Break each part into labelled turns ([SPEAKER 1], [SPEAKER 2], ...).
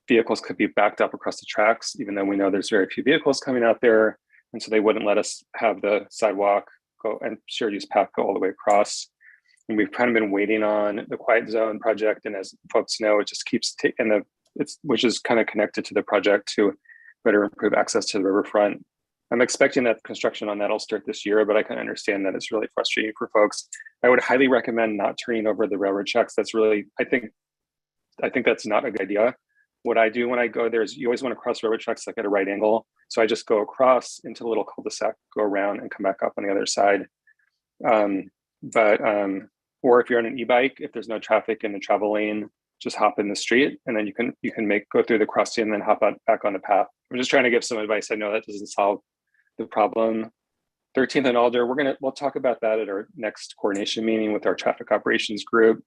[SPEAKER 1] vehicles could be backed up across the tracks, even though we know there's very few vehicles coming out there. And so they wouldn't let us have the sidewalk go and shared use path go all the way across. And we've kind of been waiting on the quiet zone project. And as folks know, it just keeps taking which is kind of connected to the project to better improve access to the riverfront. I'm expecting that construction on that will start this year, but I can understand that it's really frustrating for folks. I would highly recommend not turning over the railroad tracks. That's really, I think that's not a good idea. What I do when I go there is you always want to cross railroad tracks like at a right angle. So I just go across into a little cul-de-sac, go around and come back up on the other side. Or if you're on an e-bike, if there's no traffic in the travel lane, just hop in the street and then you can go through the crossing and then hop out back on the path. I'm just trying to give some advice. I know that doesn't solve the problem. 13th and Alder, we'll talk about that at our next coordination meeting with our traffic operations group.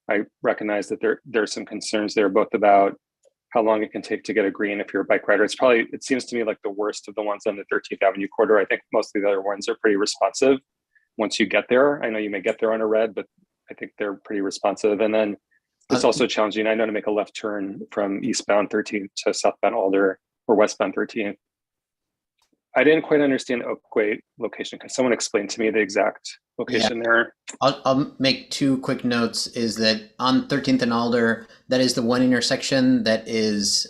[SPEAKER 1] I recognize that there are some concerns there, both about how long it can take to get a green if you're a bike rider. It seems to me like the worst of the ones on the 13th Avenue corridor. I think most of the other ones are pretty responsive once you get there. I know you may get there on a red, but I think they're pretty responsive. And then it's also challenging, I know, to make a left turn from eastbound 13th to southbound Alder or westbound 13th. I didn't quite understand the Bikeway location. Can someone explain to me the exact location there?
[SPEAKER 2] I'll make two quick notes. Is that on 13th and Alder, that is the one intersection that is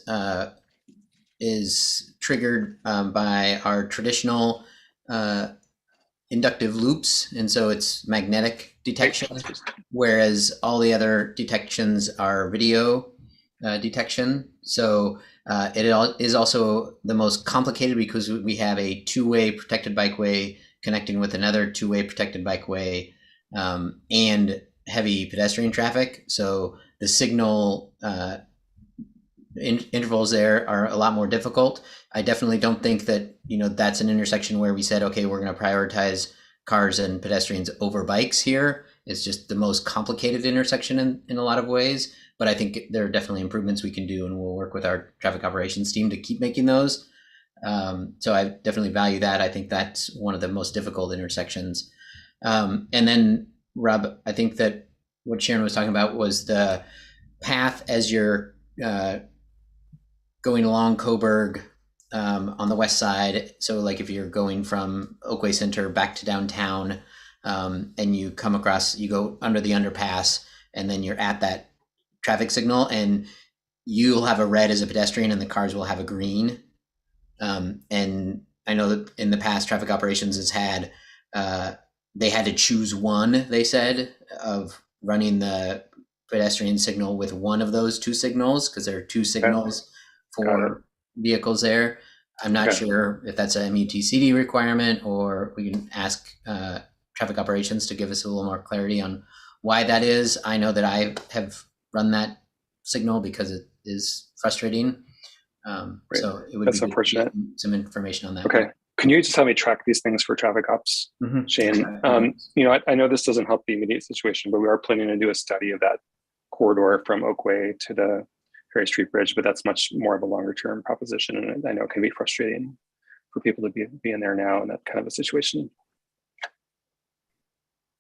[SPEAKER 2] triggered by our traditional inductive loops, and so it's magnetic detection, whereas all the other detections are video detection. So it is also the most complicated because we have a two-way protected bikeway connecting with another two-way protected bikeway and heavy pedestrian traffic. So the signal intervals there are a lot more difficult. I definitely don't think that, that's an intersection where we said, okay, we're going to prioritize cars and pedestrians over bikes here. It's just the most complicated intersection in a lot of ways. But I think there are definitely improvements we can do, and we'll work with our traffic operations team to keep making those. So I definitely value that. I think that's one of the most difficult intersections. And then, Rob, I think that what Sharon was talking about was the path as you're going along Coburg on the west side. So like if you're going from Oakway Center back to downtown and you come across, you go under the underpass and then you're at that traffic signal and you'll have a red as a pedestrian and the cars will have a green. And I know that in the past traffic operations has had, they had to choose one, they said, of running the pedestrian signal with one of those two signals because there are two signals for vehicles there. I'm not sure if that's a MUTCD requirement, or we can ask traffic operations to give us a little more clarity on why that is. I know that I have run that signal because it is frustrating. So it would
[SPEAKER 1] That's
[SPEAKER 2] be
[SPEAKER 1] unfortunate.
[SPEAKER 2] Some information on that.
[SPEAKER 1] Okay. Can you just help me track these things for traffic ops, Shane? I know this doesn't help the immediate situation, but we are planning to do a study of that corridor from Oakway to the Ferry Street Bridge, but that's much more of a longer term proposition. And I know it can be frustrating for people to be in there now in that kind of a situation.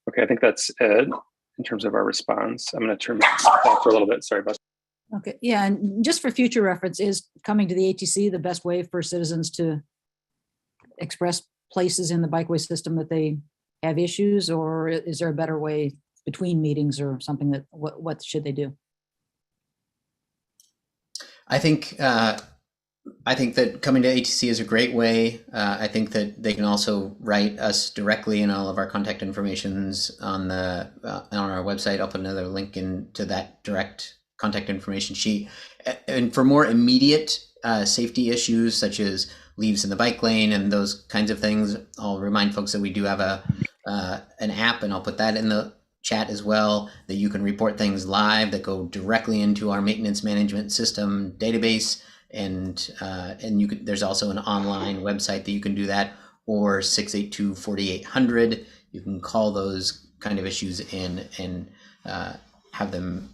[SPEAKER 1] Okay, I think that's it in terms of our response. I'm going to turn myself off for a little bit. Sorry about that.
[SPEAKER 3] Okay, yeah, and just for future reference, is coming to the ATC the best way for citizens to express places in the bikeway system that they have issues, or is there a better way between meetings or something that what should they do?
[SPEAKER 2] I think that coming to ATC is a great way. I think that they can also write us directly in all of our contact informations on our website. I'll put another link into that direct contact information sheet. And for more immediate safety issues such as leaves in the bike lane and those kinds of things, I'll remind folks that we do have an app, and I'll put that in the chat as well, that you can report things live that go directly into our maintenance management system database. And there's also an online website that you can do that, or 682-4800. You can call those kind of issues in and have them.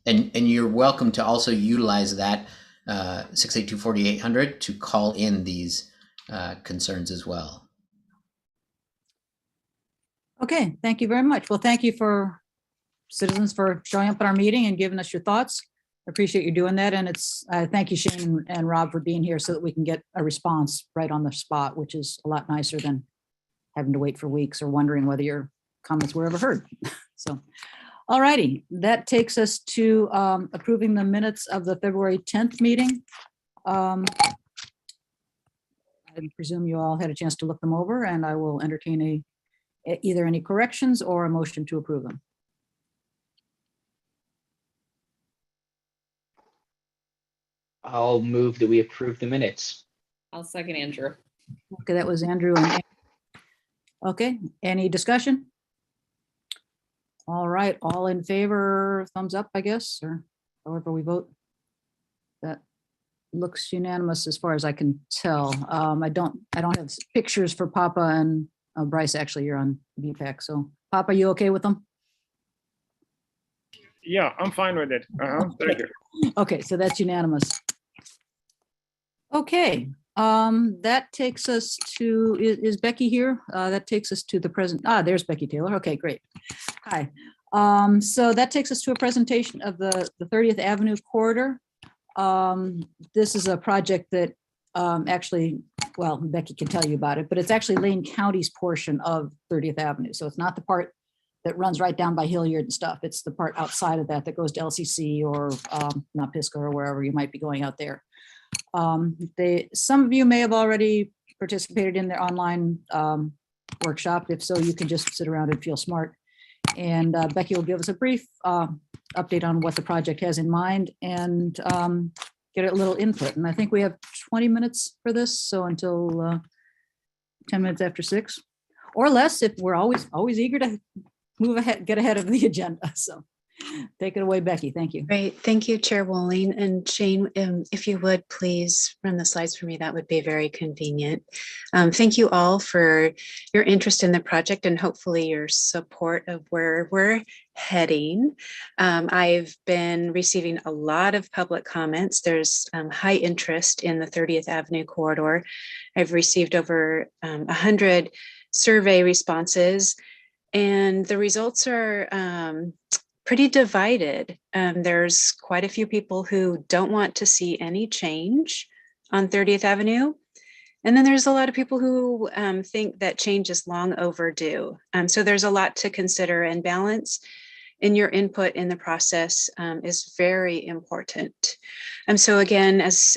[SPEAKER 2] And you're welcome to also utilize that 682-4800 to call in these concerns as well.
[SPEAKER 3] Okay, thank you very much. Well, thank you for citizens for showing up at our meeting and giving us your thoughts. appreciate you doing that. And it's, thank you, Shane and Rob, for being here so that we can get a response right on the spot, which is a lot nicer than having to wait for weeks or wondering whether your comments were ever heard. So, all righty, that takes us to approving the minutes of the February 10th meeting. I presume you all had a chance to look them over, and I will entertain either any corrections or a motion to approve them.
[SPEAKER 4] I'll move that we approve the minutes.
[SPEAKER 5] I'll second Andrew.
[SPEAKER 3] Okay, that was Andrew. Okay, any discussion? All right, all in favor, thumbs up, I guess, or however we vote. That looks unanimous as far as I can tell. I don't have pictures for Papa and Bryce. Actually, you're on VPAC. So Papa, you okay with them?
[SPEAKER 6] Yeah, I'm fine with it. Thank you.
[SPEAKER 3] Okay, so that's unanimous. Okay, that takes us to, is Becky here? That takes us to the present. There's Becky Taylor. Okay, great. Hi. So that takes us to a presentation of the 30th Avenue corridor. This is a project that actually, well, Becky can tell you about it, but it's actually Lane County's portion of 30th Avenue. So it's not the part that runs right down by Hilliard and stuff. It's the part outside of that that goes to LCC or Napisco or wherever you might be going out there. Some of you may have already participated in their online workshop. If so, you can just sit around and feel smart. And Becky will give us a brief update on what the project has in mind and get a little input. And I think we have 20 minutes for this. So until 10 minutes after 6 or less, if we're always eager to move ahead, get ahead of the agenda. So take it away, Becky. Thank you.
[SPEAKER 7] Great. Thank you, Chair Wolling. And Shane, if you would please run the slides for me, that would be very convenient. Thank you all for your interest in the project and hopefully your support of where we're heading. I've been receiving a lot of public comments. There's high interest in the 30th Avenue corridor. I've received over 100 survey responses, and the results are pretty divided. There's quite a few people who don't want to see any change on 30th Avenue. And then there's a lot of people who think that change is long overdue. So there's a lot to consider, and balance in your input in the process is very important. So again, as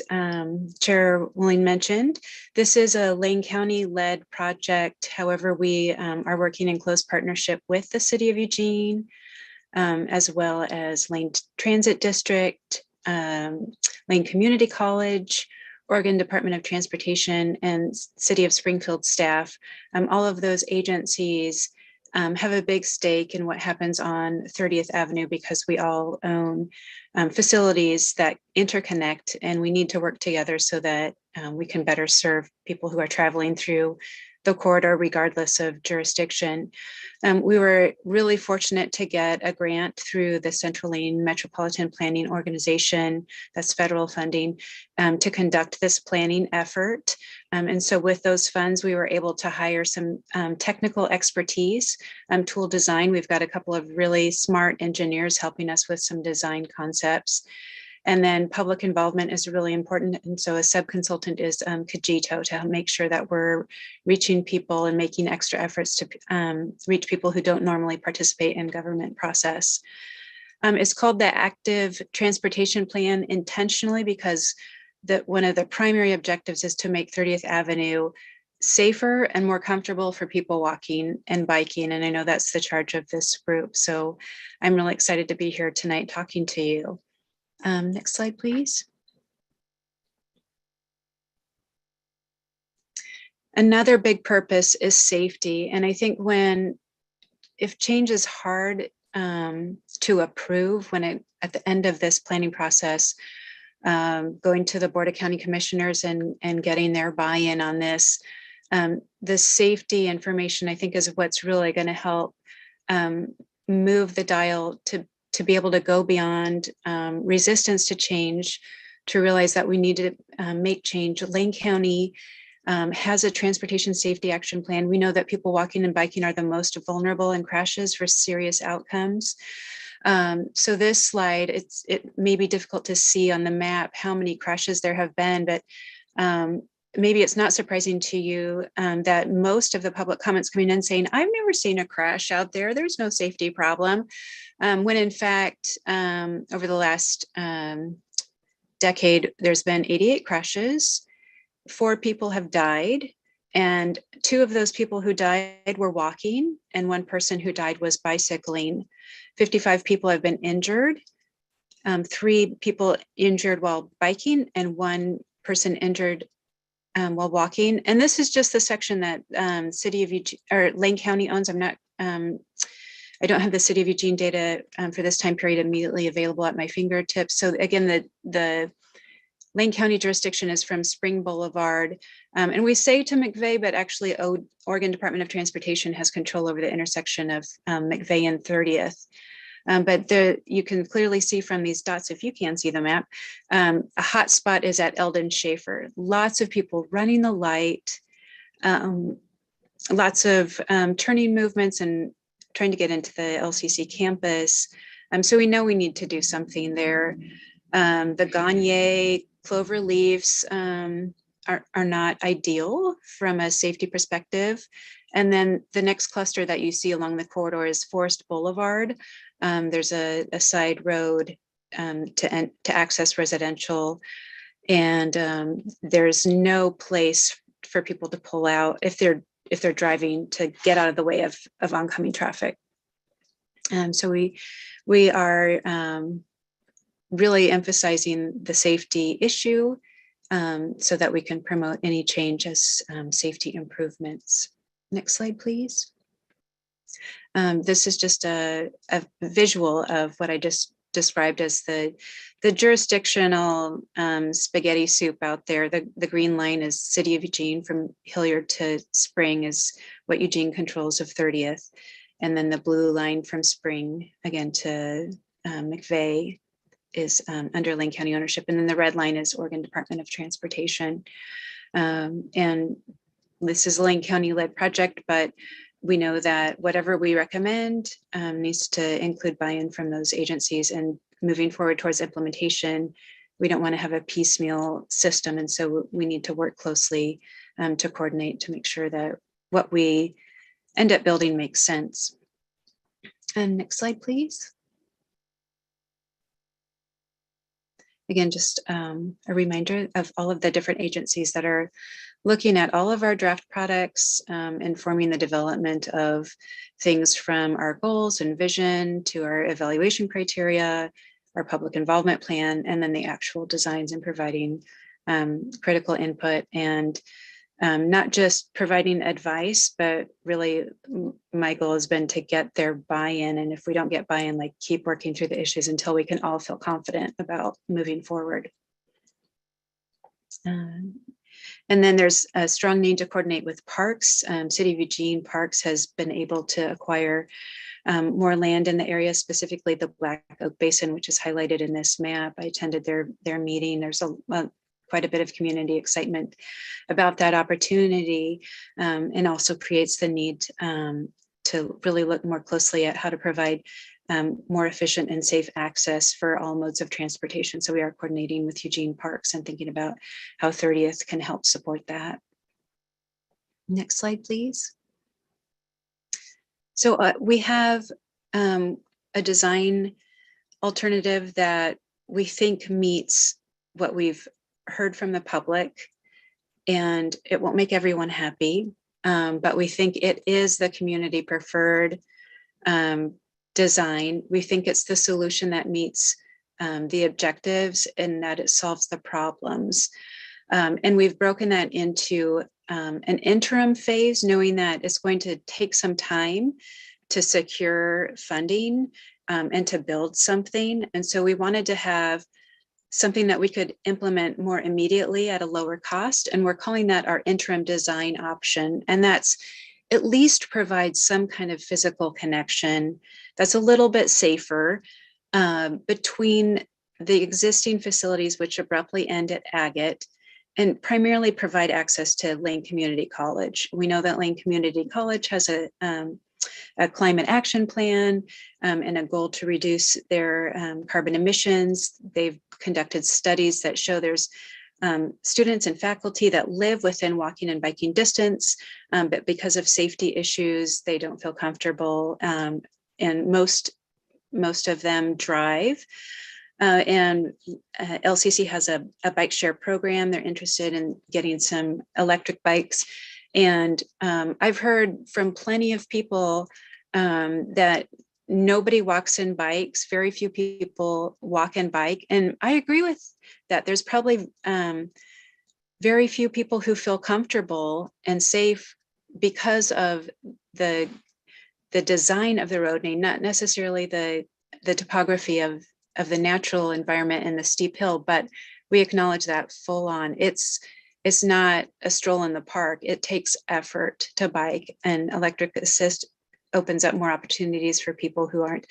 [SPEAKER 7] Chair Willing mentioned, this is a Lane County-led project. However, we are working in close partnership with the City of Eugene, as well as Lane Transit District, Lane Community College, Oregon Department of Transportation, and City of Springfield staff. All of those agencies have a big stake in what happens on 30th Avenue because we all own facilities that interconnect, and we need to work together so that we can better serve people who are traveling through the corridor regardless of jurisdiction. We were really fortunate to get a grant through the Central Lane Metropolitan Planning Organization, that's federal funding, to conduct this planning effort. And so with those funds, we were able to hire some technical expertise, tool design. We've got a couple of really smart engineers helping us with some design concepts. And then public involvement is really important. And so a sub-consultant is Kajito to help make sure that we're reaching people and making extra efforts to reach people who don't normally participate in government process. It's called the Active Transportation Plan intentionally because one of the primary objectives is to make 30th Avenue safer and more comfortable for people walking and biking. And I know that's the charge of this group. So I'm really excited to be here tonight talking to you. Next slide, please. Another big purpose is safety. And I think if change is hard to approve, at the end of this planning process, going to the Board of County Commissioners and getting their buy-in on this, the safety information, I think, is what's really going to help move the dial to be able to go beyond resistance to change, to realize that we need to make change. Lane County has a transportation safety action plan. We know that people walking and biking are the most vulnerable in crashes for serious outcomes. So this slide, it may be difficult to see on the map how many crashes there have been, but maybe it's not surprising to you that most of the public comments coming in saying, I've never seen a crash out there. There's no safety problem. When in fact, over the last decade, there's been 88 crashes, 4 people have died, and 2 of those people who died were walking, and 1 person who died was bicycling. 55 people have been injured, 3 people injured while biking, and 1 person injured while walking. And this is just the section that City of Eugene or Lane County owns. I don't have the City of Eugene data for this time period immediately available at my fingertips. So again, the Lane County jurisdiction is from Spring Boulevard. And we say to McVeigh, but actually Oregon Department of Transportation has control over the intersection of McVeigh and 30th. But you can clearly see from these dots, if you can see the map, a hot spot is at Eldon Schaefer. Lots of people running the light, lots of turning movements and trying to get into the LCC campus. So we know we need to do something there. The Gagne clover leaves are not ideal from a safety perspective. And then the next cluster that you see along the corridor is Forest Boulevard. There's a side road to access residential, and there's no place for people to pull out if they're driving to get out of the way of oncoming traffic. So we are really emphasizing the safety issue so that we can promote any change as safety improvements. Next slide, please. This is just a visual of what I just described as the jurisdictional spaghetti soup out there. The green line is City of Eugene. From Hilliard to Spring is what Eugene controls of 30th. And then the blue line from Spring, again, to McVeigh is under Lane County ownership. And then the red line is Oregon Department of Transportation. And this is a Lane County led project, but we know that whatever we recommend needs to include buy-in from those agencies, and moving forward towards implementation, we don't want to have a piecemeal system. And so we need to work closely to coordinate to make sure that what we end up building makes sense. And next slide, please. Again, just a reminder of all of the different agencies that are looking at all of our draft products, informing the development of things from our goals and vision to our evaluation criteria, our public involvement plan, and then the actual designs, and providing critical input, and not just providing advice, but really my goal has been to get their buy-in. And if we don't get buy-in, like, keep working through the issues until we can all feel confident about moving forward. And then there's a strong need to coordinate with parks. City of Eugene Parks has been able to acquire more land in the area, specifically the Black Oak Basin, which is highlighted in this map. I attended their meeting. There's quite a bit of community excitement about that opportunity, and also creates the need to really look more closely at how to provide more efficient and safe access for all modes of transportation. So we are coordinating with Eugene Parks and thinking about how 30th can help support that. Next slide, please. So we have a design alternative that we think meets what we've heard from the public, and it won't make everyone happy, but we think it is the community preferred design. We think it's the solution that meets the objectives, and that it solves the problems. And we've broken that into an interim phase, knowing that it's going to take some time to secure funding and to build something. And so we wanted to have something that we could implement more immediately at a lower cost. And we're calling that our interim design option. And that's at least provides some kind of physical connection that's a little bit safer between the existing facilities, which abruptly end at Agate, and primarily provide access to Lane Community College. We know that Lane Community College has a climate action plan and a goal to reduce their carbon emissions. They've conducted studies that show there's students and faculty that live within walking and biking distance, but because of safety issues, they don't feel comfortable. And most of them drive. And LCC has a bike share program. They're interested in getting some electric bikes. And I've heard from plenty of people that nobody walks in bikes. Very few people walk and bike. And I agree with that. There's probably very few people who feel comfortable and safe because of the design of the road, and not necessarily the topography of the natural environment and the steep hill, but we acknowledge that full on. It's not a stroll in the park. It takes effort to bike, and electric assist opens up more opportunities for people who aren't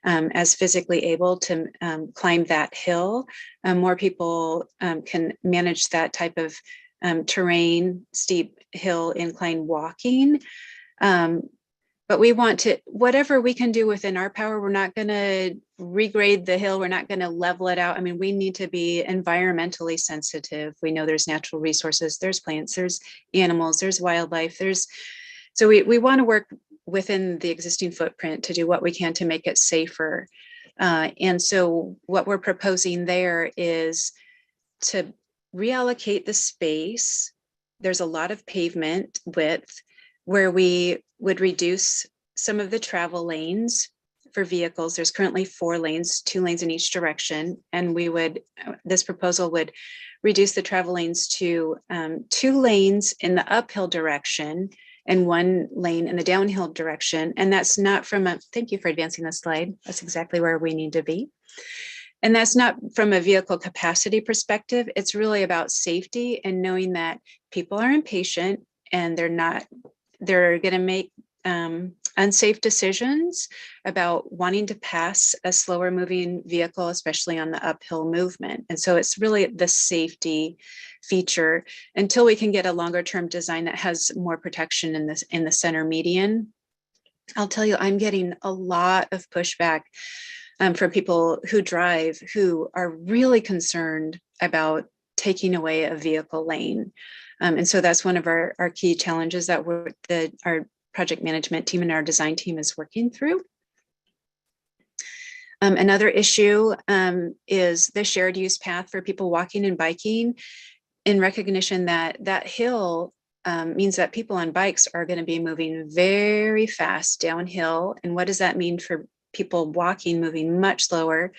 [SPEAKER 7] as physically able to climb that hill. More people can manage that type of terrain, steep hill incline walking. But we want to, whatever we can do within our power, we're not going to regrade the hill. We're not going to level it out. I mean, we need to be environmentally sensitive. We know there's natural resources, there's plants, there's animals, there's wildlife, so we want to work within the existing footprint to do what we can to make it safer. And so what we're proposing there is to reallocate the space. There's a lot of pavement width where we would reduce some of the travel lanes for vehicles. There's currently 4 lanes, 2 lanes in each direction. And this proposal would reduce the travel lanes to 2 lanes in the uphill direction and 1 lane in the downhill direction. And that's not thank you for advancing the slide. That's exactly where we need to be. And that's not from a vehicle capacity perspective. It's really about safety and knowing that people are impatient and they're going to make unsafe decisions about wanting to pass a slower moving vehicle, especially on the uphill movement. And so it's really the safety feature until we can get a longer term design that has more protection in the center median. I'll tell you, I'm getting a lot of pushback from people who drive who are really concerned about taking away a vehicle lane. And so that's one of our key challenges that our project management team and our design team is working through. Another issue is the shared use path for people walking and biking, in recognition that that hill means that people on bikes are going to be moving very fast downhill. And what does that mean for people walking, moving much slower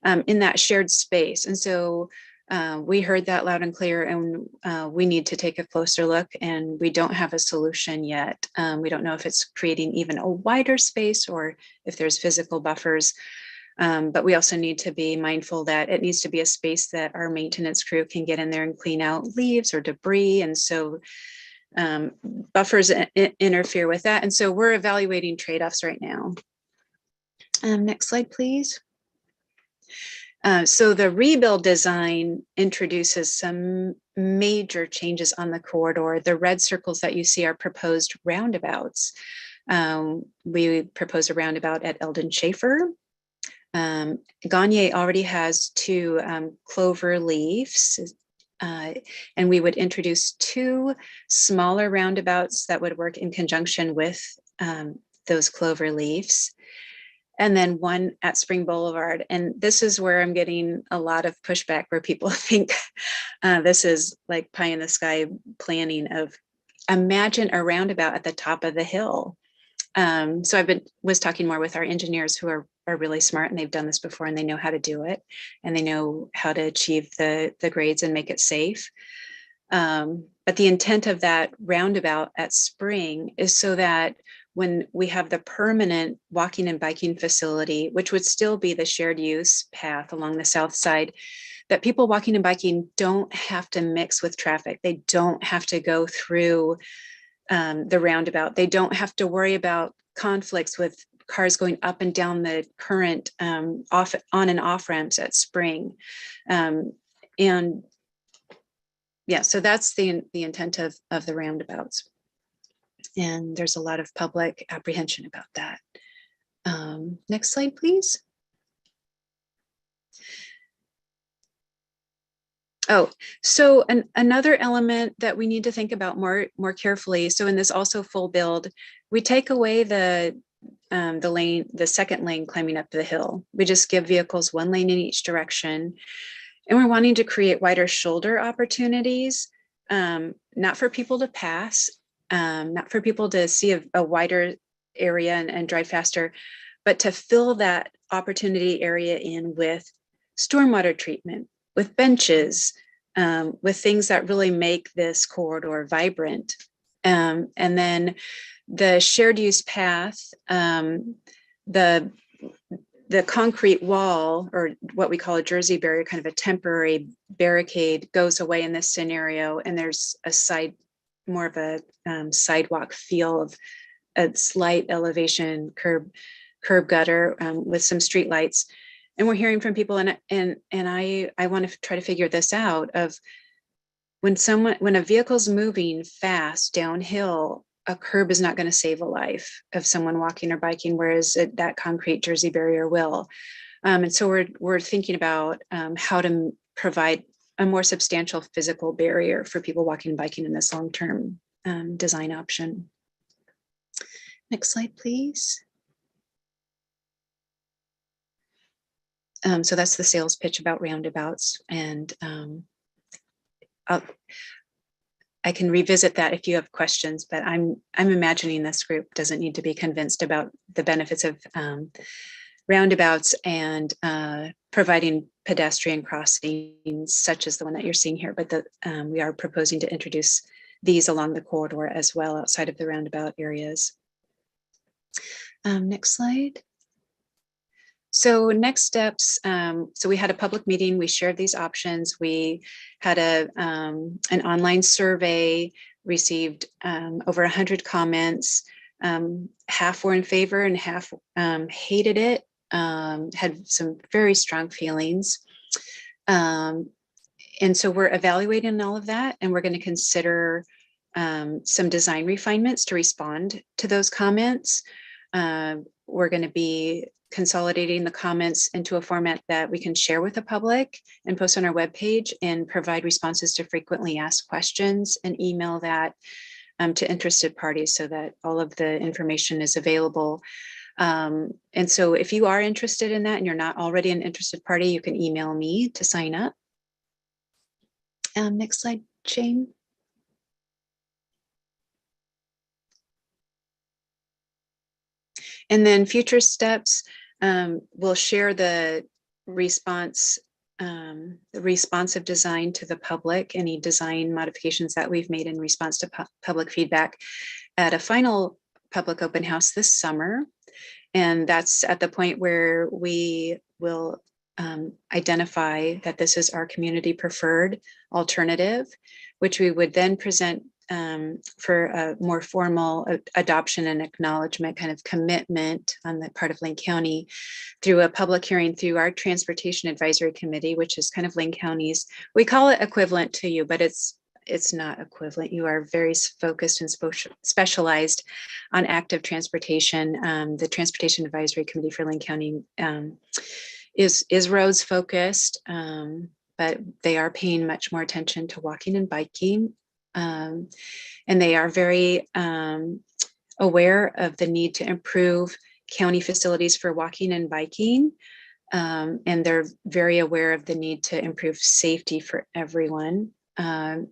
[SPEAKER 7] in that shared space? And so we heard that loud and clear, and we need to take a closer look, and we don't have a solution yet. We don't know if it's creating even a wider space or if there's physical buffers, but we also need to be mindful that it needs to be a space that our maintenance crew can get in there and clean out leaves or debris. And so buffers interfere with that. And so we're evaluating trade-offs right now. Next slide, please. So the rebuild design introduces some major changes on the corridor. The red circles that you see are proposed roundabouts. We propose a roundabout at Eldon Schaefer. Gagne already has 2 clover leaves, and we would introduce 2 smaller roundabouts that would work in conjunction with those clover leaves. And then 1 at Spring Boulevard. And this is where I'm getting a lot of pushback, where people think this is like pie in the sky planning of, imagine a roundabout at the top of the hill. So I was talking more with our engineers who are really smart, and they've done this before, and they know how to do it, and they know how to achieve the grades and make it safe. But the intent of that roundabout at Spring is so that when we have the permanent walking and biking facility, which would still be the shared use path along the south side, that people walking and biking don't have to mix with traffic. They don't have to go through the roundabout. They don't have to worry about conflicts with cars going up and down the current on and off ramps at Spring. And yeah, so that's the intent of the roundabouts. And there's a lot of public apprehension about that. Next slide, please. Oh, so another element that we need to think about more carefully. So in this also full build, we take away the lane, the second lane climbing up the hill. We just give vehicles one lane in each direction. And we're wanting to create wider shoulder opportunities, not for people to pass, not for people to see a wider area and drive faster, but to fill that opportunity area in with stormwater treatment, with benches, with things that really make this corridor vibrant. And then the shared use path, the concrete wall, or what we call a Jersey barrier, kind of a temporary barricade, goes away in this scenario. And there's more of a sidewalk feel of a slight elevation curb gutter with some street lights. And we're hearing from people, and I want to try to figure this out of when a vehicle's moving fast downhill, a curb is not going to save a life of someone walking or biking, whereas that concrete Jersey barrier will. And so we're thinking about how to provide a more substantial physical barrier for people walking and biking in this long-term design option. Next slide, please. So that's the sales pitch about roundabouts, and I can revisit that if you have questions, but I'm imagining this group doesn't need to be convinced about the benefits of roundabouts and providing pedestrian crossings such as the one that you're seeing here, but we are proposing to introduce these along the corridor as well outside of the roundabout areas. Next slide. So next steps, so we had a public meeting, we shared these options, we had an online survey, received over 100 comments, half were in favor and half hated it, had some very strong feelings. And so we're evaluating all of that, and we're going to consider some design refinements to respond to those comments. We're going to be consolidating the comments into a format that we can share with the public and post on our webpage, and provide responses to frequently asked questions and email that to interested parties so that all of the information is available. And so if you are interested in that and you're not already an interested party, you can email me to sign up. Next slide, Jane. And then future steps, we'll share the responsive design to the public, any design modifications that we've made in response to public feedback at a final public open house this summer. And that's at the point where we will identify that this is our community preferred alternative, which we would then present for a more formal adoption and acknowledgement kind of commitment on the part of Lane County through a public hearing through our Transportation Advisory Committee, which is kind of Lane County's, we call it equivalent to you, but it's not equivalent. You are very focused and specialized on active transportation. The Transportation Advisory Committee for Lane County is roads focused, but they are paying much more attention to walking and biking. And they are very aware of the need to improve county facilities for walking and biking. And they're very aware of the need to improve safety for everyone. And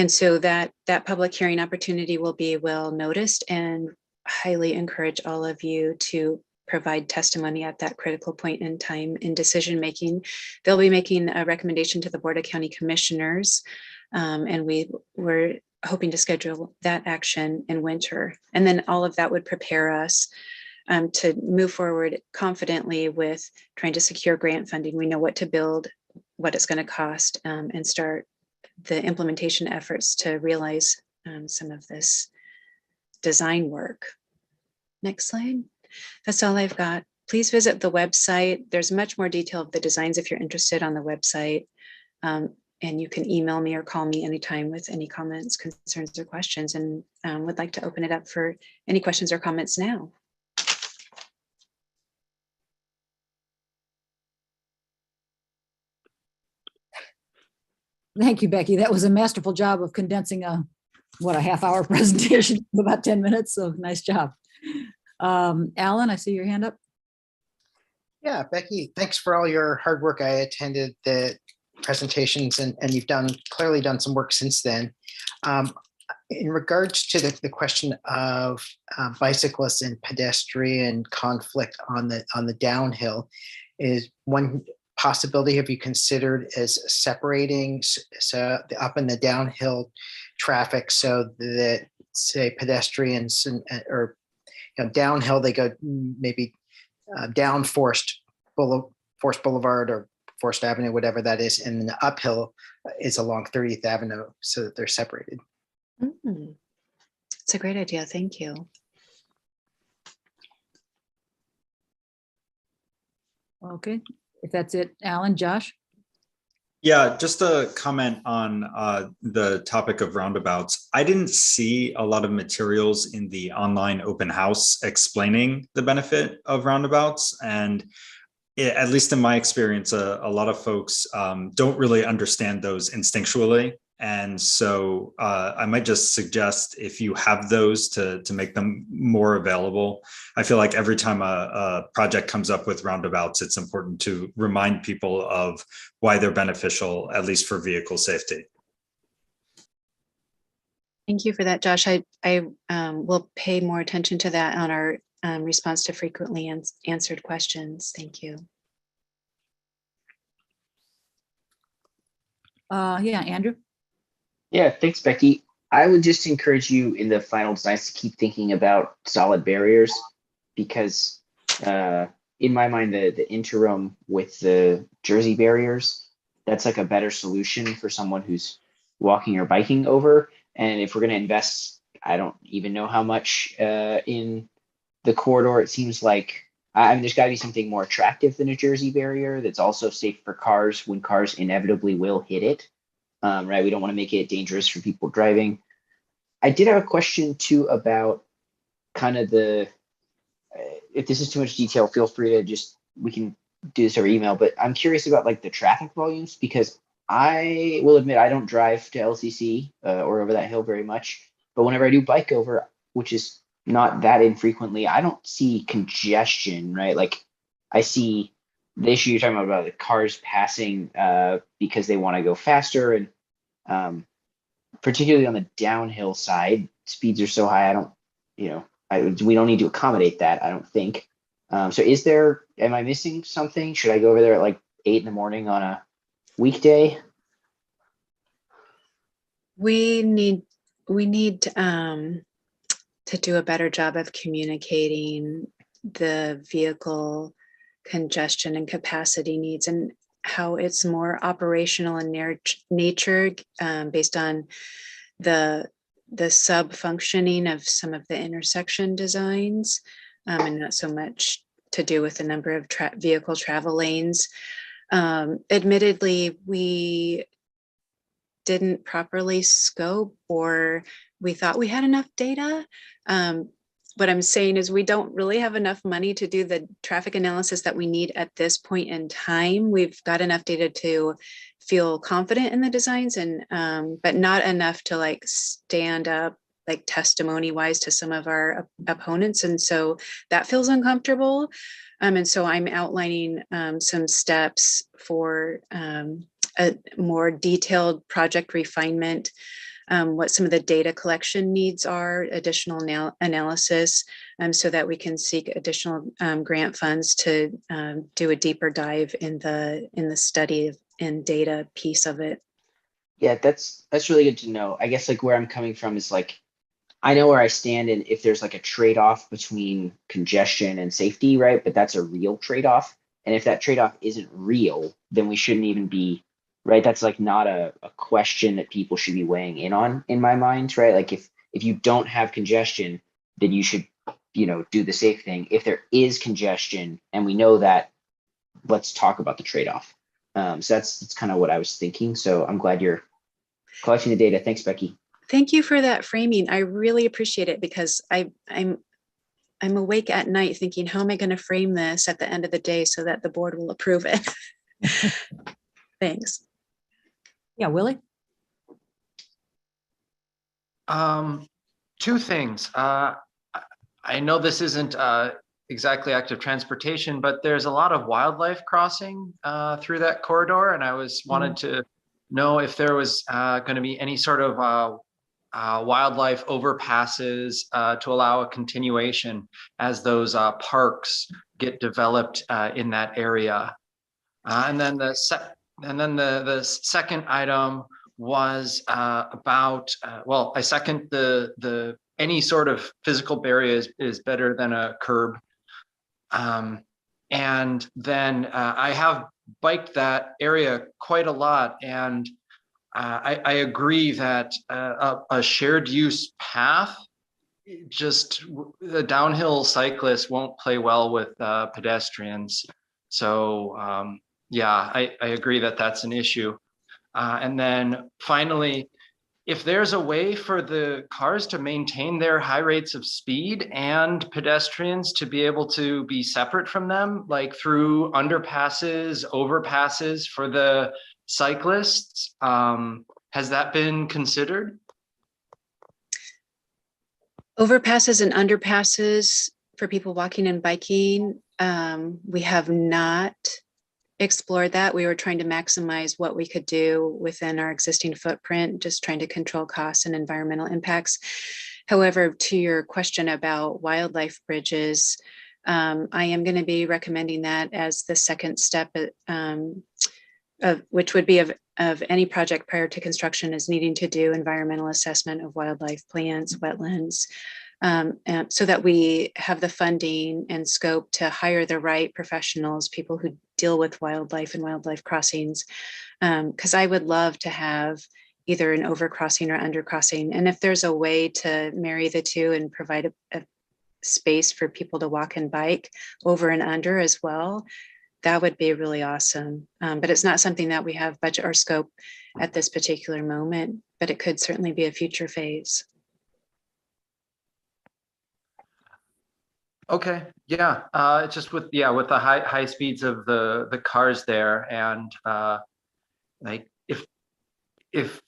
[SPEAKER 7] so that public hearing opportunity will be well noticed, and highly encourage all of you to provide testimony at that critical point in time in decision making. They'll be making a recommendation to the Board of County Commissioners. And we're hoping to schedule that action in winter. And then all of that would prepare us to move forward confidently with trying to secure grant funding. We know what to build, what it's going to cost, and start the implementation efforts to realize some of this design work. Next slide. That's all I've got. Please visit the website. There's much more detail of the designs if you're interested on the website. and you can email me or call me anytime with any comments, concerns, or questions, and would like to open it up for any questions or comments now.
[SPEAKER 3] Thank you, Becky. That was a masterful job of condensing a half-hour presentation in about 10 minutes. So nice job. Alan, I see your hand up.
[SPEAKER 5] Yeah, Becky, thanks for all your hard work. I attended the presentations and you've clearly done some work since then. In regards to the question of bicyclists and pedestrian conflict on the downhill, is one possibility have you considered as separating so the up and the downhill traffic so that, say, pedestrians or downhill they go maybe down Forest Boulevard or Forest Avenue, whatever that is, and the uphill is along 30th Avenue so that they're separated.
[SPEAKER 7] It's a great idea. Thank you.
[SPEAKER 3] Okay, if that's it, Alan, Josh?
[SPEAKER 8] Yeah, just a comment on the topic of roundabouts. I didn't see a lot of materials in the online open house explaining the benefit of roundabouts. And at least in my experience, a lot of folks don't really understand those instinctually. And so I might just suggest if you have those to make them more available. I feel like every time a project comes up with roundabouts, it's important to remind people of why they're beneficial, at least for vehicle safety.
[SPEAKER 7] Thank you for that, Josh. I will pay more attention to that on our response to frequently answered questions. Thank you.
[SPEAKER 3] Yeah, Andrew?
[SPEAKER 9] Yeah, thanks, Becky. I would just encourage you in the final designs to keep thinking about solid barriers, because in my mind, the interim with the jersey barriers, that's like a better solution for someone who's walking or biking over. And if we're going to invest, I don't even know how much in the corridor, it seems like, I mean, there's got to be something more attractive than a jersey barrier that's also safe for cars when cars inevitably will hit it. Right, we don't want to make it dangerous for people driving. I did have a question too about kind of if this is too much detail, feel free to we can do this over email, but I'm curious about like the traffic volumes, because I will admit I don't drive to LCC or over that hill very much, but whenever I do bike over, which is not that infrequently, I don't see congestion, right? Like I see the issue you're talking about the cars passing because they want to go faster, and particularly on the downhill side, speeds are so high. We don't need to accommodate that, I don't think. So am I missing something? Should I go over there at like 8 in the morning on a weekday?
[SPEAKER 7] We need to do a better job of communicating the vehicle congestion and capacity needs and how it's more operational in nature based on the sub-functioning of some of the intersection designs and not so much to do with the number of vehicle travel lanes. Admittedly, we didn't properly scope, or we thought we had enough data. What I'm saying is we don't really have enough money to do the traffic analysis that we need at this point in time. We've got enough data to feel confident in the designs, and but not enough to like stand up like testimony wise to some of our opponents. And so that feels uncomfortable. And so I'm outlining some steps for a more detailed project refinement, what some of the data collection needs are, additional analysis, so that we can seek additional grant funds to do a deeper dive in the study and data piece of it.
[SPEAKER 9] Yeah, that's really good to know. I guess like where I'm coming from is like, I know where I stand, and if there's like a trade-off between congestion and safety, right? But that's a real trade-off. And if that trade-off isn't real, then we shouldn't even be, right? That's like not a question that people should be weighing in on, in my mind, right? Like if you don't have congestion, then you should, do the safe thing. If there is congestion and we know that, let's talk about the trade-off. So that's kind of what I was thinking. So I'm glad you're collecting the data. Thanks, Becky.
[SPEAKER 7] Thank you for that framing. I really appreciate it because I'm awake at night thinking, how am I going to frame this at the end of the day so that the board will approve it? Thanks.
[SPEAKER 3] Yeah, Willie?
[SPEAKER 10] Two things. I know this isn't exactly active transportation, but there's a lot of wildlife crossing through that corridor, and I wanted to know if there was going to be any sort of wildlife overpasses to allow a continuation as those parks get developed in that area. And then the second item was about, well, I second the any sort of physical barrier is better than a curb. And then I have biked that area quite a lot, and I agree that a shared use path, just the downhill cyclist won't play well with pedestrians. So yeah, I agree that that's an issue. And then finally, if there's a way for the cars to maintain their high rates of speed and pedestrians to be able to be separate from them, like through underpasses, overpasses for the cyclists, has that been considered?
[SPEAKER 7] Overpasses and underpasses for people walking and biking, we have not explored that. We were trying to maximize what we could do within our existing footprint, just trying to control costs and environmental impacts. However, to your question about wildlife bridges, I am going to be recommending that as the second step, which would be of any project prior to construction, is needing to do environmental assessment of wildlife plants, wetlands, so that we have the funding and scope to hire the right professionals, people who deal with wildlife and wildlife crossings. Because I would love to have either an overcrossing or undercrossing. And if there's a way to marry the two and provide a space for people to walk and bike over and under as well, that would be really awesome. But it's not something that we have budget or scope at this particular moment, but it could certainly be a future phase.
[SPEAKER 10] Okay, yeah, it's just with the high speeds of the cars there, and like if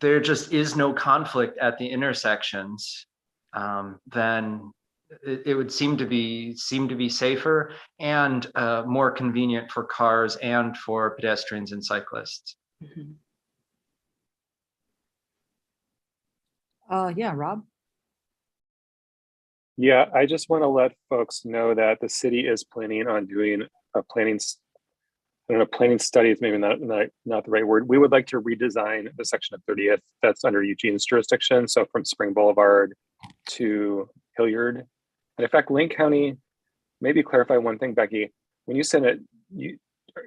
[SPEAKER 10] there just is no conflict at the intersections, then it would seem to be safer and more convenient for cars and for pedestrians and cyclists.
[SPEAKER 7] Mm-hmm.
[SPEAKER 3] Yeah, Rob?
[SPEAKER 1] Yeah, I just want to let folks know that the city is planning on doing a planning study is maybe not the right word. We would like to redesign the section of 30th that's under Eugene's jurisdiction. So from Spring Boulevard to Hilliard. And in fact, Lane County, maybe clarify one thing, Becky, when you said it,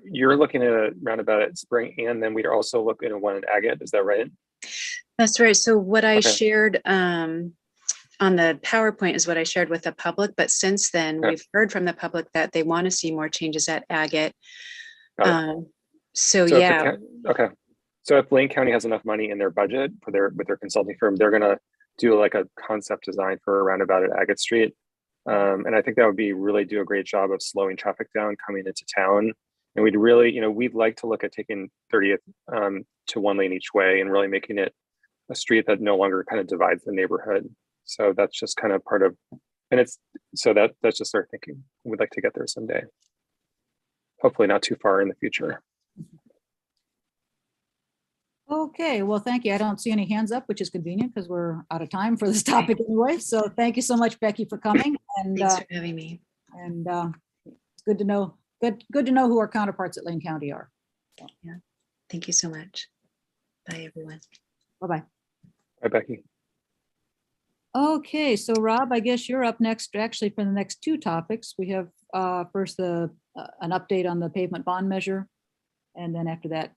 [SPEAKER 1] you're looking at a roundabout at Spring, and then we're also looking at one in Agate, is that right?
[SPEAKER 7] That's right. So what I shared on the PowerPoint is what I shared with the public, but since then we've heard from the public that they want to see more changes at Agate. So yeah.
[SPEAKER 1] Okay. So if Lane County has enough money in their budget with their consulting firm, they're going to do like a concept design for a roundabout at Agate Street. And I think that would really do a great job of slowing traffic down coming into town. And we'd really, we'd like to look at taking 30th to one lane each way and really making it a street that no longer kind of divides the neighborhood. So that's just kind of part of, and that's just our thinking. We'd like to get there someday. Hopefully not too far in the future.
[SPEAKER 3] Okay, well, thank you. I don't see any hands up, which is convenient because we're out of time for this topic anyway. So thank you so much, Becky, for coming. And
[SPEAKER 7] thanks for having me.
[SPEAKER 3] And it's good to know. Good to know who our counterparts at Lane County are. So.
[SPEAKER 7] Yeah, thank you so much. Bye, everyone.
[SPEAKER 3] Bye-bye.
[SPEAKER 1] Bye, Becky.
[SPEAKER 3] Okay, so Rob, I guess you're up next. Actually, for the next two topics, we have first an update on the pavement bond measure, and then after that,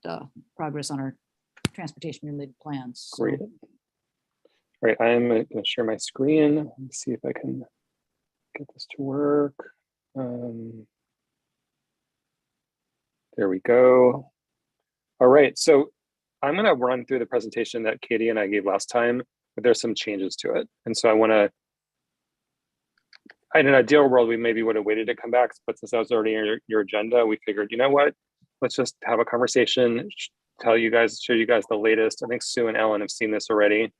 [SPEAKER 3] progress on our transportation related plans. So.
[SPEAKER 1] Great. All right, I'm going to share my screen and see if I can get this to work. There we go. All right, so I'm gonna run through the presentation that Katie and I gave last time, but there's some changes to it. And so I wanna, in an ideal world, we maybe would have waited to come back, but since that was already in your agenda, we figured, you know what? Let's just have a conversation, show you guys the latest. I think Sue and Ellen have seen this already,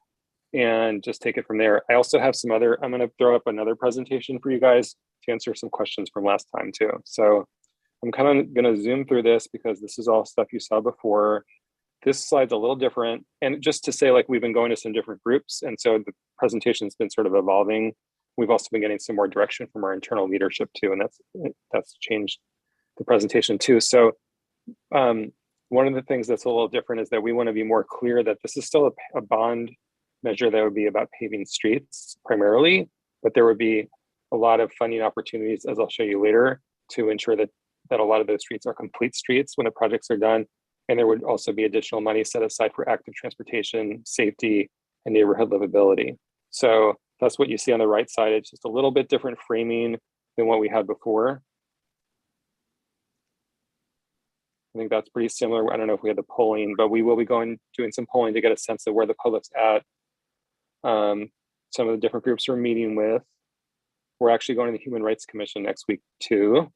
[SPEAKER 1] and just take it from there. I also have some other, I'm gonna throw up another presentation for you guys to answer some questions from last time too. So I'm kind of gonna zoom through this because this is all stuff you saw before. This slide's a little different. And just to say, like, we've been going to some different groups, and so the presentation's been sort of evolving. We've also been getting some more direction from our internal leadership too, and that's changed the presentation too. So one of the things that's a little different is that we want to be more clear that this is still a bond measure that would be about paving streets primarily, but there would be a lot of funding opportunities, as I'll show you later, to ensure that a lot of those streets are complete streets when the projects are done. And there would also be additional money set aside for active transportation, safety, and neighborhood livability. So that's what you see on the right side. It's just a little bit different framing than what we had before. I think that's pretty similar. I don't know if we had the polling, but we will be doing some polling to get a sense of where the public's at. Some of the different groups we're meeting with. We're actually going to the Human Rights Commission next week too.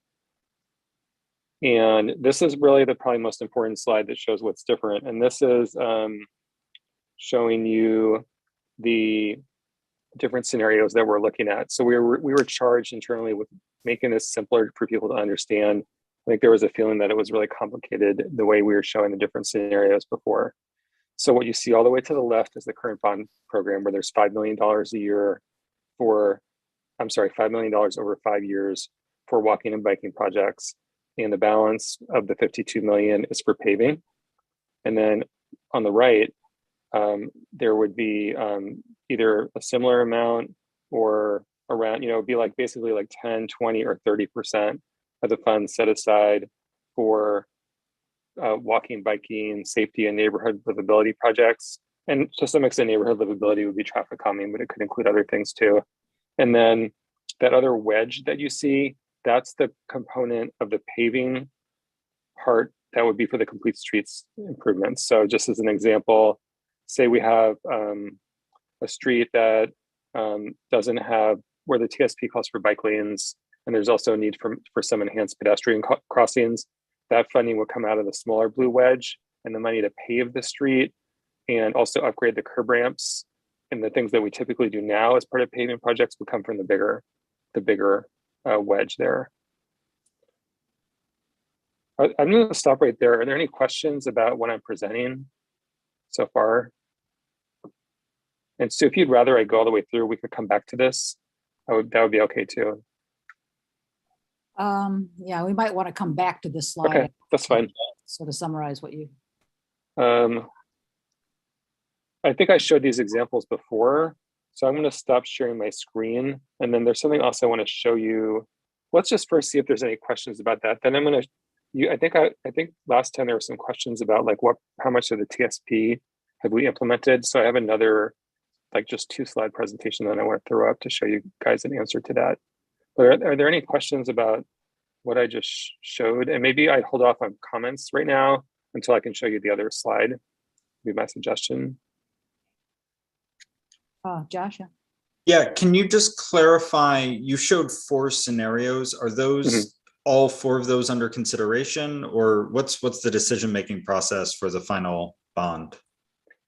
[SPEAKER 1] And this is really the probably most important slide that shows what's different. And this is showing you the different scenarios that we're looking at. So we were charged internally with making this simpler for people to understand. I think there was a feeling that it was really complicated the way we were showing the different scenarios before. So what you see all the way to the left is the current bond program, where there's $5 million a year for, $5 million over 5 years for walking and biking projects. And the balance of the 52 million is for paving. And then on the right, there would be either a similar amount or around, it'd be like basically like 10, 20, or 30% of the funds set aside for walking, biking, safety, and neighborhood livability projects. And to some extent, neighborhood livability would be traffic calming, but it could include other things too. And then that other wedge that you see, that's the component of the paving part that would be for the complete streets improvements. So just as an example, say we have a street that doesn't have, where the TSP calls for bike lanes, and there's also a need for some enhanced pedestrian crossings. That funding would come out of the smaller blue wedge, and the money to pave the street and also upgrade the curb ramps and the things that we typically do now as part of paving projects would come from the bigger wedge there. I'm going to stop right there. Are there any questions about what I'm presenting so far? And so if you'd rather I go all the way through, we could come back to this. That would be okay too.
[SPEAKER 3] Yeah, we might want to come back to this slide.
[SPEAKER 1] Okay, that's fine.
[SPEAKER 3] So to summarize what you.
[SPEAKER 1] I think I showed these examples before, so I'm going to stop sharing my screen. And then there's something else I want to show you. Let's just first see if there's any questions about that. Then I'm going to, I think last time there were some questions about like how much of the TSP have we implemented. So I have another like just 2-slide presentation that I want to throw up to show you guys an answer to that. But are there any questions about what I just showed? And maybe I'd hold off on comments right now until I can show you the other slide, be my suggestion.
[SPEAKER 3] Josh?
[SPEAKER 8] Yeah, can you just clarify, you showed 4 scenarios. Are those all 4 of those under consideration, or what's the decision-making process for the final bond?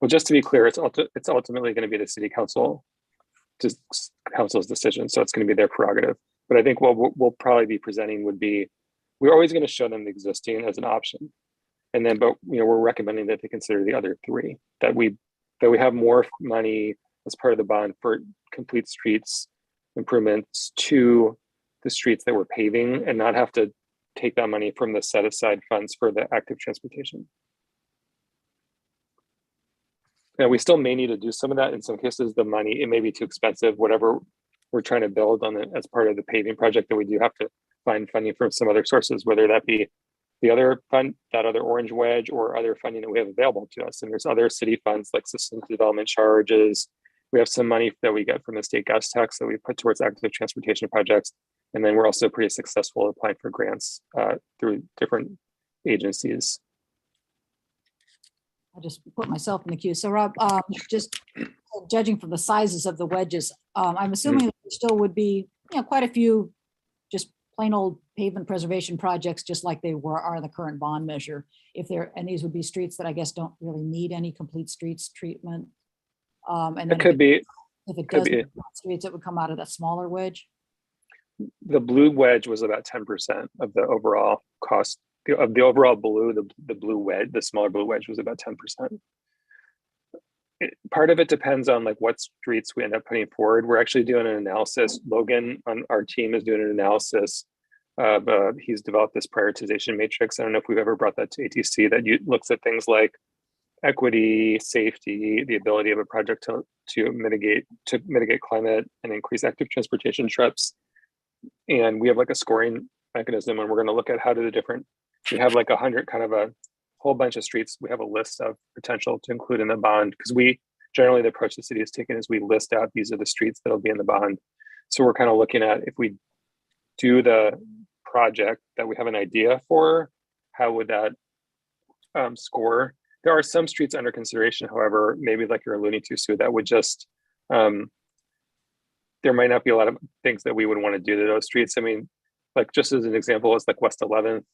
[SPEAKER 1] Well, just to be clear, it's ultimately going to be the city council's decision. So it's going to be their prerogative. But I think what we'll probably be presenting would be, we're always going to show them the existing as an option. And then, but we're recommending that they consider the other 3, that we have more money as part of the bond for complete streets improvements to the streets that we're paving and not have to take that money from the set aside funds for the active transportation. Now, we still may need to do some of that. In some cases, the money, it may be too expensive, whatever we're trying to build on it as part of the paving project, that we do have to find funding from some other sources, whether that be the other fund, that other orange wedge, or other funding that we have available to us. And there's other city funds like systems development charges. We have some money that we get from the state gas tax that we put towards active transportation projects. And then we're also pretty successful applying for grants through different agencies.
[SPEAKER 3] I just put myself in the queue. So Rob, just judging from the sizes of the wedges, I'm assuming that there still would be, quite a few just plain old pavement preservation projects, just like they are in the current bond measure. And these would be streets that I guess don't really need any complete streets treatment. And then
[SPEAKER 1] It could be.
[SPEAKER 3] if it
[SPEAKER 1] could
[SPEAKER 3] does
[SPEAKER 1] be.
[SPEAKER 3] streets, it would come out of that smaller wedge.
[SPEAKER 1] The blue wedge was about 10% of the overall cost of the overall blue. The blue wedge, the smaller blue wedge, was about 10%. Part of it depends on like what streets we end up putting forward. We're actually doing an analysis. Logan on our team is doing an analysis. He's developed this prioritization matrix. I don't know if we've ever brought that to ATC, that looks at things like equity, safety, the ability of a project to mitigate climate and increase active transportation trips. And we have like a scoring mechanism, and we're going to look at how do the different, we have like 100, kind of a whole bunch of streets. We have a list of potential to include in the bond, because we generally, the approach the city has taken is we list out, these are the streets that'll be in the bond. So we're kind of looking at, if we do the project that we have an idea for, how would that score? There are some streets under consideration, however, maybe like you're alluding to, Sue, that would just, there might not be a lot of things that we would want to do to those streets. I mean, like just as an example, it's like West 11th.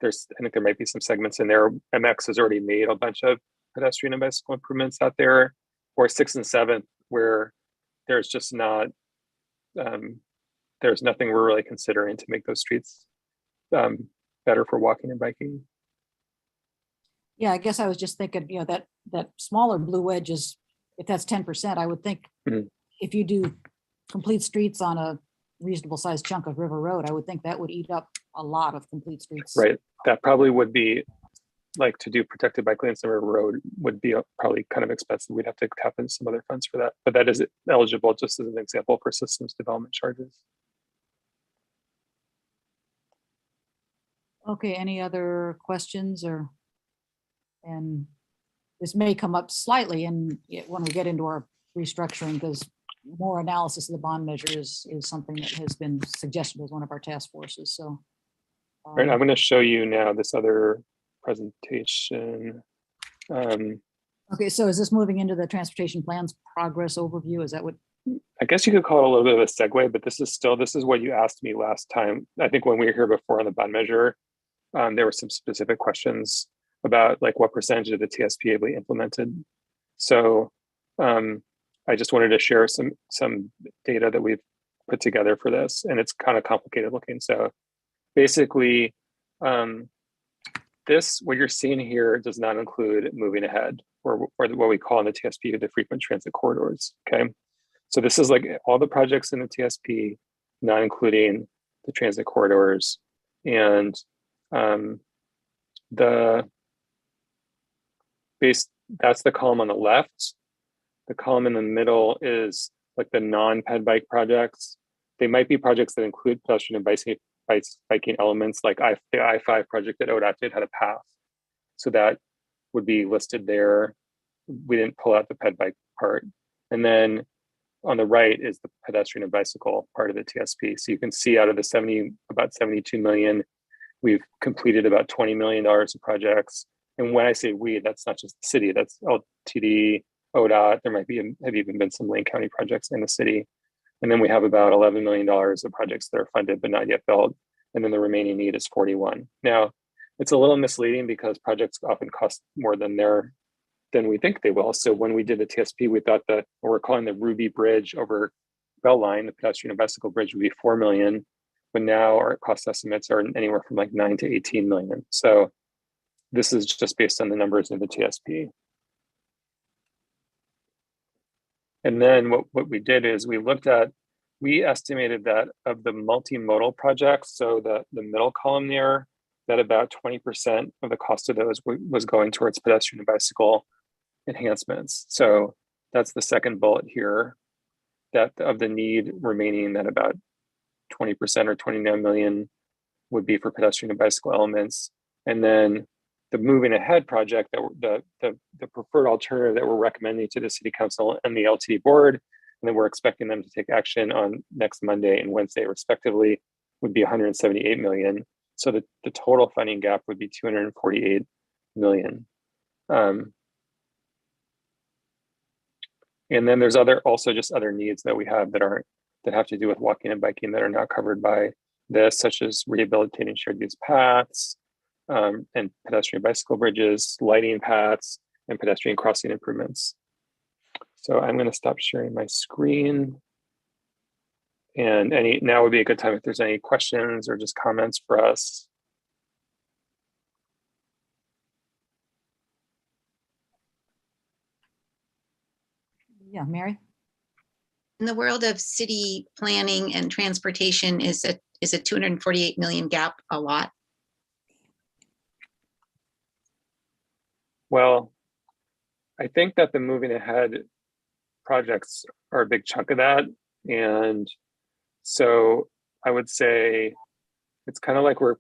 [SPEAKER 1] I think there might be some segments in there. MX has already made a bunch of pedestrian and bicycle improvements out there, or 6th and 7th, where there's just not, there's nothing we're really considering to make those streets better for walking and biking.
[SPEAKER 3] Yeah, I guess I was just thinking, that smaller blue wedge is, if that's 10%, I would think if you do complete streets on a reasonable sized chunk of River Road, I would think that would eat up a lot of complete streets.
[SPEAKER 1] Right. That probably would be, like, to do protected bike lanes on River Road would be probably kind of expensive. We'd have to tap into some other funds for that. But that is eligible, just as an example, for systems development charges.
[SPEAKER 3] Okay, any other questions? And this may come up slightly when we get into our restructuring, because more analysis of the bond measure is something that has been suggested as one of our task forces. So,
[SPEAKER 1] all right, I'm going to show you now this other presentation.
[SPEAKER 3] Okay, so is this moving into the transportation plans progress overview? Is that what?
[SPEAKER 1] I guess you could call it a little bit of a segue, but this is what you asked me last time. I think when we were here before on the bond measure, there were some specific questions about like what percentage of the TSP we implemented. So I just wanted to share some data that we've put together for this, and it's kind of complicated looking. So basically, what you're seeing here does not include moving ahead, or what we call in the TSP the frequent transit corridors. Okay, so this is like all the projects in the TSP, not including the transit corridors, and that's the column on the left. The column in the middle is like the non-ped bike projects. They might be projects that include pedestrian and biking elements, like the I-5 project that ODOT did had a path. So that would be listed there. We didn't pull out the ped bike part. And then on the right is the pedestrian and bicycle part of the TSP. So you can see out of the about 72 million, we've completed about $20 million of projects. And when I say we, that's not just the city, that's LTD, ODOT. There have even been some Lane County projects in the city. And then we have about $11 million of projects that are funded but not yet built. And then the remaining need is 41. Now, it's a little misleading because projects often cost more than we think they will. So when we did the TSP, we thought that what we're calling the Ruby Bridge over Beltline, the pedestrian and bicycle bridge, would be 4 million. But now our cost estimates are anywhere from like 9 to 18 million. So this is just based on the numbers of the TSP. And then what we did is we estimated that of the multimodal projects, so the middle column there, that about 20% of the cost of those was going towards pedestrian and bicycle enhancements. So that's the second bullet here, that of the need remaining, that about 20% or 29 million would be for pedestrian and bicycle elements. And then the moving ahead project, that the preferred alternative that we're recommending to the city council and the LTD board, and then we're expecting them to take action on next Monday and Wednesday respectively, would be 178 million. So the total funding gap would be 248 million. And then there's also just other needs that we have that have to do with walking and biking that are not covered by this, such as rehabilitating shared use paths, and pedestrian bicycle bridges, lighting paths, and pedestrian crossing improvements. So I'm going to stop sharing my screen. And now would be a good time if there's any questions or just comments for us.
[SPEAKER 3] Yeah, Mary?
[SPEAKER 11] In the world of city planning and transportation, is a 248 million gap a lot?
[SPEAKER 1] Well, I think that the moving ahead projects are a big chunk of that. And so I would say it's kind of like we're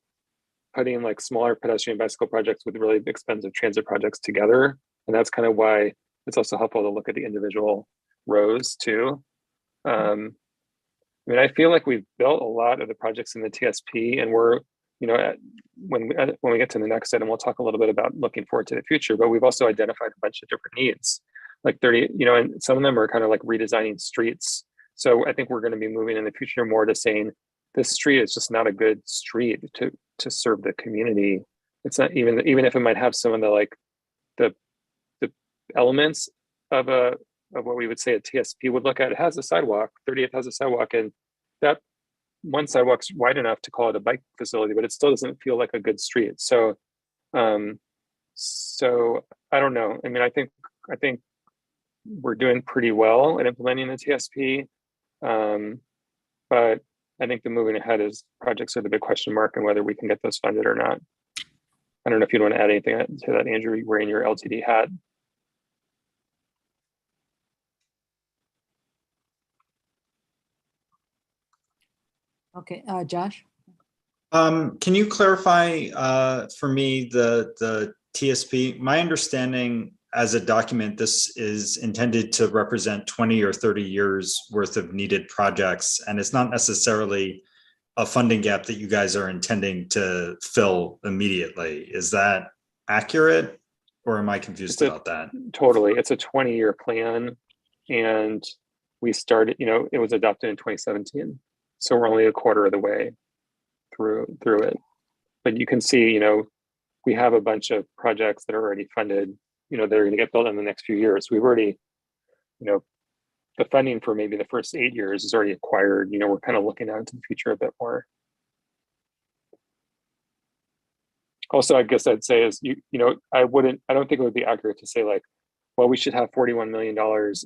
[SPEAKER 1] putting like smaller pedestrian bicycle projects with really expensive transit projects together. And that's kind of why it's also helpful to look at the individual rows too. I mean, I feel like we've built a lot of the projects in the TSP, and we're, when we get to the next item, we'll talk a little bit about looking forward to the future, but we've also identified a bunch of different needs, like 30, and some of them are kind of like redesigning streets. So I think we're going to be moving in the future more to saying this street is just not a good street to serve the community. It's not even if it might have some of the elements of what we would say a TSP would look at. It has a sidewalk, 30th has a sidewalk, and that one sidewalk's wide enough to call it a bike facility, but it still doesn't feel like a good street. So, so I don't know. I mean, I think we're doing pretty well at implementing the TSP, but I think the moving ahead is projects are the big question mark and whether we can get those funded or not. I don't know if you'd want to add anything to that, Andrew, wearing your LTD hat.
[SPEAKER 3] Okay, Josh?
[SPEAKER 8] Can you clarify for me the TSP? My understanding as a document, this is intended to represent 20 or 30 years worth of needed projects, and it's not necessarily a funding gap that you guys are intending to fill immediately. Is that accurate, or am I confused about that?
[SPEAKER 1] Totally, it's a 20-year plan, and we started, it was adopted in 2017. So we're only a quarter of the way through it. But you can see, we have a bunch of projects that are already funded, that are going to get built in the next few years. We've already, the funding for maybe the first 8 years is already acquired. We're kind of looking out into the future a bit more. Also, I guess I'd say is, I don't think it would be accurate to say like, well, we should have $41 million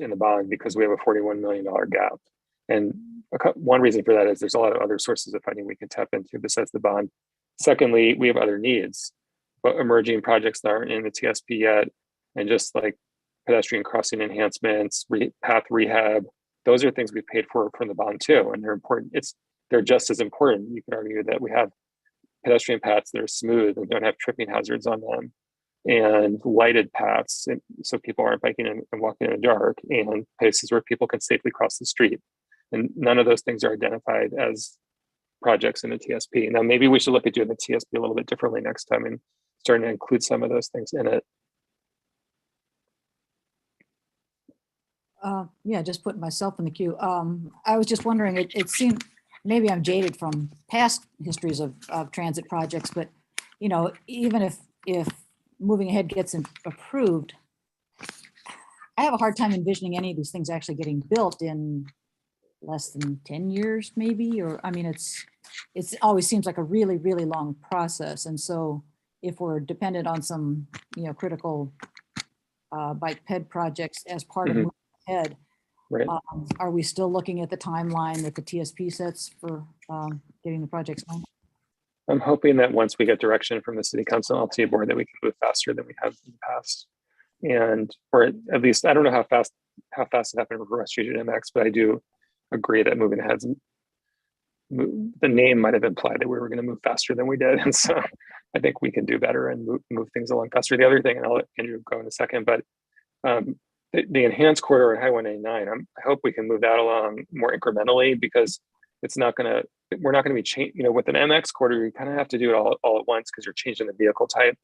[SPEAKER 1] in the bond because we have a $41 million gap. And one reason for that is there's a lot of other sources of funding we can tap into besides the bond. Secondly, we have other needs, but emerging projects that aren't in the TSP yet, and just like pedestrian crossing enhancements, path rehab, those are things we paid for from the bond too, and they're important. They're just as important. You could argue that we have pedestrian paths that are smooth and don't have tripping hazards on them, and lighted paths, so people aren't biking and walking in the dark, and places where people can safely cross the street. And none of those things are identified as projects in the TSP. Now, maybe we should look at doing the TSP a little bit differently next time and starting to include some of those things in it.
[SPEAKER 3] Yeah, just putting myself in the queue. I was just wondering, it seemed, maybe I'm jaded from past histories of transit projects, but even if moving ahead gets approved, I have a hard time envisioning any of these things actually getting built in less than 10 years, maybe, or I mean, it's always seems like a really, really long process. And so if we're dependent on some, critical bike ped projects as part of moving ahead,
[SPEAKER 1] right.
[SPEAKER 3] Are we still looking at the timeline that the TSP sets for getting the projects going?
[SPEAKER 1] I'm hoping that once we get direction from the City Council and LTA board that we can move faster than we have in the past. And, or at least, I don't know how fast it happened for West Street and MX, but I do agree that moving ahead, the name might have implied that we were going to move faster than we did. And so I think we can do better and move things along faster. The other thing, and I'll let Andrew go in a second, but the enhanced corridor at Highway 99, I hope we can move that along more incrementally, because we're not going to be changing, with an MX corridor, you kind of have to do it all at once because you're changing the vehicle type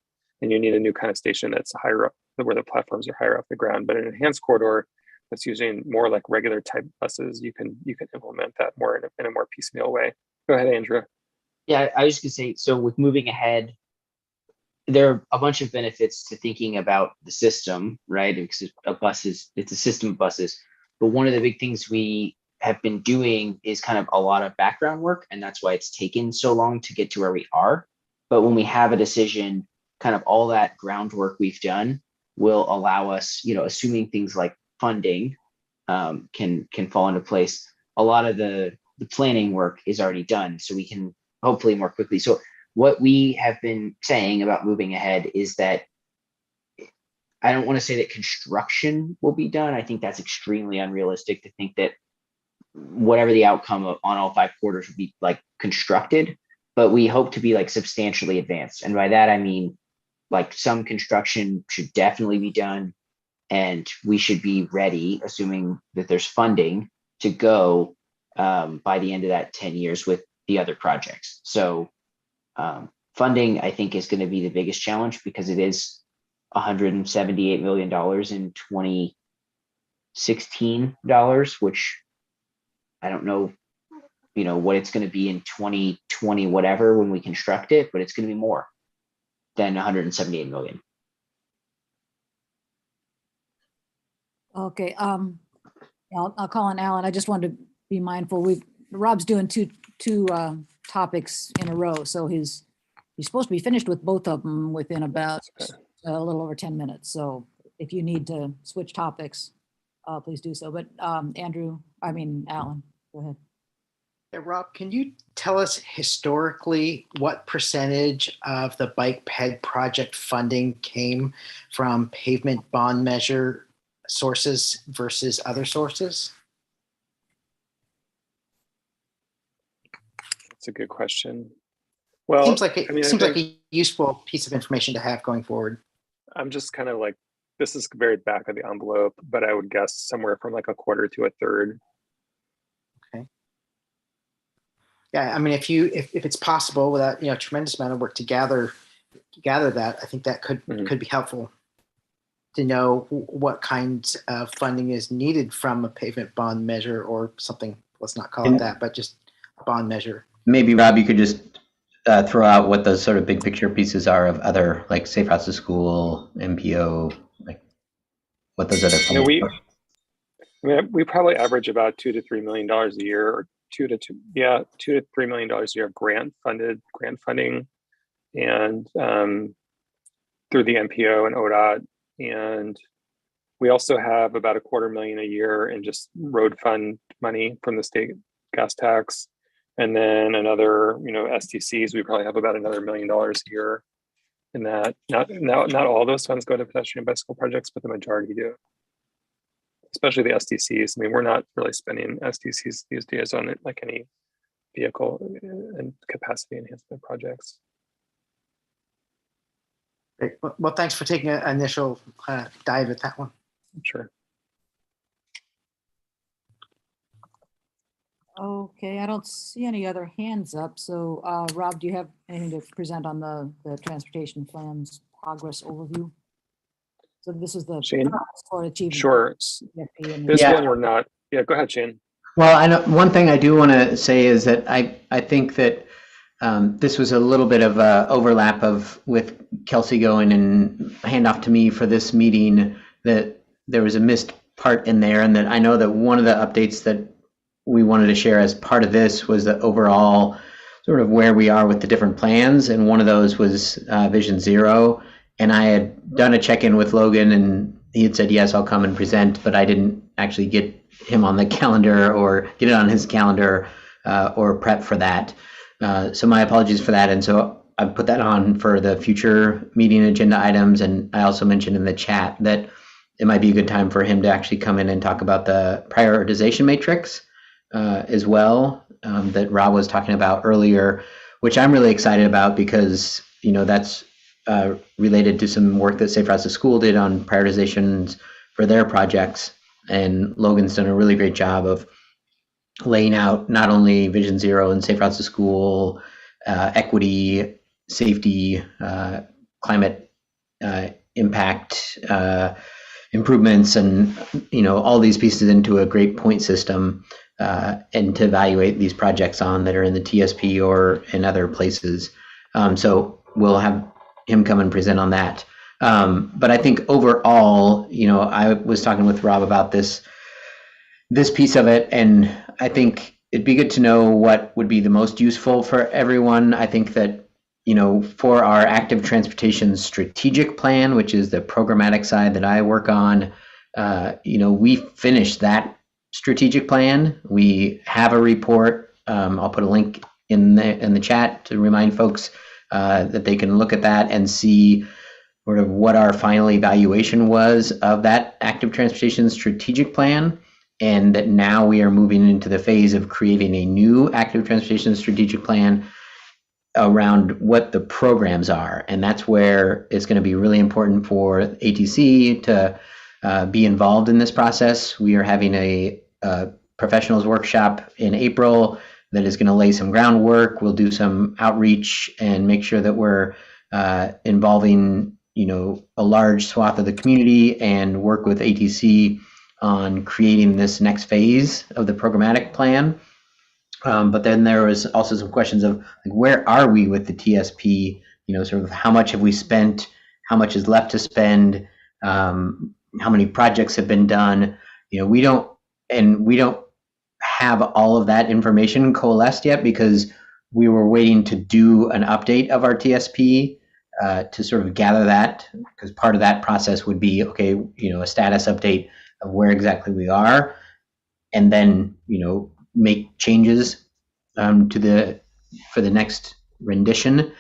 [SPEAKER 1] and you need a new kind of station that's higher up, where the platforms are higher off the ground. But an enhanced corridor, that's using more like regular type buses, you can implement that more in a more piecemeal way. Go ahead, Andrew.
[SPEAKER 9] Yeah, I was just gonna say, so with moving ahead, there are a bunch of benefits to thinking about the system, right? Because it's a system of buses. But one of the big things we have been doing is kind of a lot of background work, and that's why it's taken so long to get to where we are. But when we have a decision, kind of all that groundwork we've done will allow us, assuming things like funding can fall into place. A lot of the planning work is already done, so we can hopefully more quickly. So what we have been saying about moving ahead is that I don't want to say that construction will be done. I think that's extremely unrealistic to think that whatever the outcome on all 5 quarters would be like constructed, but we hope to be like substantially advanced. And by that, I mean, like some construction should definitely be done, and we should be ready, assuming that there's funding, to go by the end of that 10 years with the other projects. So funding, I think, is going to be the biggest challenge because it is $178 million in 2016 dollars, which I don't know, what it's going to be in 2020, whatever, when we construct it, but it's going to be more than 178 million.
[SPEAKER 3] Okay. I'll call on Alan. I just wanted to be mindful. Rob's doing two topics in a row, so he's supposed to be finished with both of them within about a little over 10 minutes. So if you need to switch topics, please do so. But Alan, go ahead.
[SPEAKER 5] Yeah, Rob, can you tell us historically what percentage of the bike ped project funding came from pavement bond measure sources versus other sources?
[SPEAKER 1] That's a good question. Well,
[SPEAKER 5] seems like a useful piece of information to have going forward.
[SPEAKER 1] I'm just kind of like, this is very back of the envelope, but I would guess somewhere from like a quarter to a third.
[SPEAKER 5] Okay. Yeah, I mean, if it's possible without a tremendous amount of work to gather that, I think that could be helpful to know what kinds of funding is needed from a pavement bond measure or something. Let's not call it that, but just a bond measure.
[SPEAKER 2] Maybe Rob, you could just throw out what those sort of big picture pieces are of other, like Safe Routes to School, MPO, like what those other.
[SPEAKER 1] We probably average about $2 to $3 million a year, or $2 to $3 million a year of grant funding, and through the MPO and ODOT, and we also have about $250,000 a year in just road fund money from the state gas tax. And then another, STCs, we probably have about another $1 million a year in that. Not all those funds go to pedestrian bicycle projects, but the majority do. Especially the STCs. I mean, we're not really spending STCs these days on like any vehicle and capacity enhancement projects.
[SPEAKER 5] Great. Well, thanks for taking an initial dive at that one.
[SPEAKER 1] Sure.
[SPEAKER 3] Okay, I don't see any other hands up. So Rob, do you have anything to present on the transportation plans progress overview? So this is the
[SPEAKER 1] Shane?
[SPEAKER 3] for achieving.
[SPEAKER 1] Sure. This one we're not. Yeah, go ahead, Shane.
[SPEAKER 2] Well, I know one thing I do want to say is that I think that this was a little bit of a overlap with Kelsey going and hand off to me for this meeting, that there was a missed part in there, and that I know that one of the updates that we wanted to share as part of this was the overall sort of where we are with the different plans, and one of those was Vision Zero. And I had done a check-in with Logan, and he had said, yes, I'll come and present, but I didn't actually get him on the calendar or get it on his calendar or prep for that. So my apologies for that. And so I put that on for the future meeting agenda items. And I also mentioned in the chat that it might be a good time for him to actually come in and talk about the prioritization matrix as well, that Rob was talking about earlier, which I'm really excited about because, that's related to some work that Safe Routes to School did on prioritizations for their projects. And Logan's done a really great job of laying out not only Vision Zero and Safe Routes to School, equity, safety, climate impact, improvements and, all these pieces into a great point system, and to evaluate these projects on that are in the TSP or in other places. So we'll have him come and present on that. But I think overall, I was talking with Rob about this piece of it, and I think it'd be good to know what would be the most useful for everyone. I think that, for our active transportation strategic plan, which is the programmatic side that I work on, we finished that strategic plan. We have a report. I'll put a link in the chat to remind folks that they can look at that and see sort of what our final evaluation was of that active transportation strategic plan, and that now we are moving into the phase of creating a new active transportation strategic plan around what the programs are. And that's where it's going to be really important for ATC to be involved in this process. We are having a professionals workshop in April that is going to lay some groundwork. We'll do some outreach and make sure that we're involving, a large swath of the community, and work with ATC on creating this next phase of the programmatic plan. But then there was also some questions of, like, where are we with the TSP? Sort of how much have we spent? How much is left to spend? How many projects have been done? We don't have all of that information coalesced yet, because we were waiting to do an update of our TSP to sort of gather that, because part of that process would be, okay, a status update of where exactly we are, and then, make changes for the next rendition.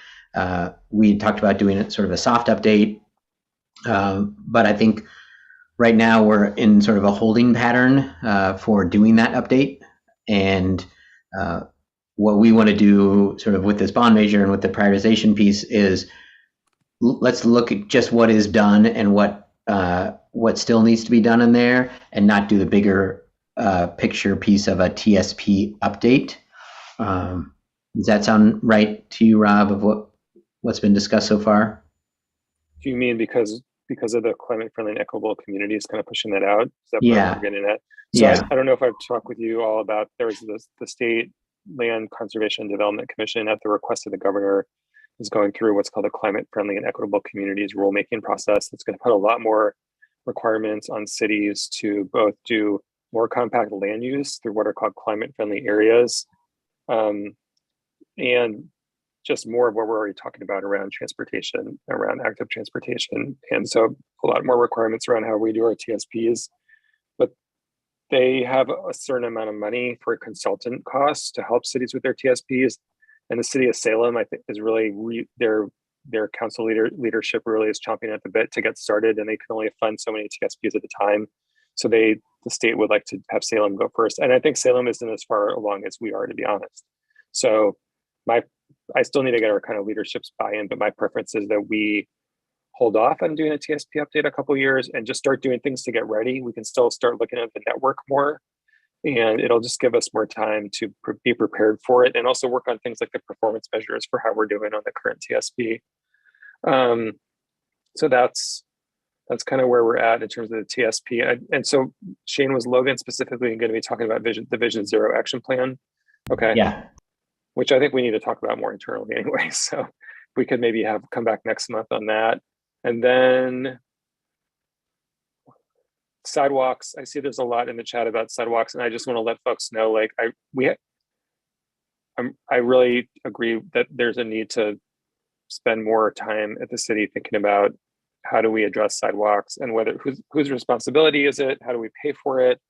[SPEAKER 2] We talked about doing sort of a soft update, but I think right now we're in sort of a holding pattern for doing that update. And what we want to do sort of with this bond measure and with the prioritization piece is, let's look at just what is done and what still needs to be done in there, and not do the bigger picture piece of a TSP update. Does that sound right to you, Rob, of what's been discussed so far?
[SPEAKER 1] Do you mean because of the climate friendly and equitable communities kind of pushing that out? Is that what
[SPEAKER 2] Yeah.
[SPEAKER 1] we're getting at? So
[SPEAKER 2] Yeah.
[SPEAKER 1] I don't know if I've talked with you all about, there's the State Land Conservation and Development Commission, at the request of the governor, is going through what's called a climate friendly and equitable communities rulemaking process. That's going to put a lot more requirements on cities to both do more compact land use through what are called climate friendly areas, and just more of what we're already talking about around transportation, around active transportation. And so a lot more requirements around how we do our TSPs. But they have a certain amount of money for consultant costs to help cities with their TSPs. And the city of Salem, I think, is really their council leadership really is chomping at the bit to get started, and they can only fund so many TSPs at a time. So the state would like to have Salem go first. And I think Salem isn't as far along as we are, to be honest. So I still need to get our kind of leadership's buy-in, but my preference is that we hold off on doing a TSP update a couple years and just start doing things to get ready. We can still start looking at the network more, and it'll just give us more time to be prepared for it, and also work on things like the performance measures for how we're doing on the current TSP. So that's kind of where we're at in terms of the TSP. And so Shane, was Logan specifically going to be talking about the Vision Zero action plan? Okay.
[SPEAKER 2] Yeah.
[SPEAKER 1] Which I think we need to talk about more internally anyway. So we could maybe come back next month on that. And then sidewalks. I see there's a lot in the chat about sidewalks, and I just want to let folks know, like, I really agree that there's a need to spend more time at the city thinking about how do we address sidewalks, and whether whose responsibility is it? How do we pay for it?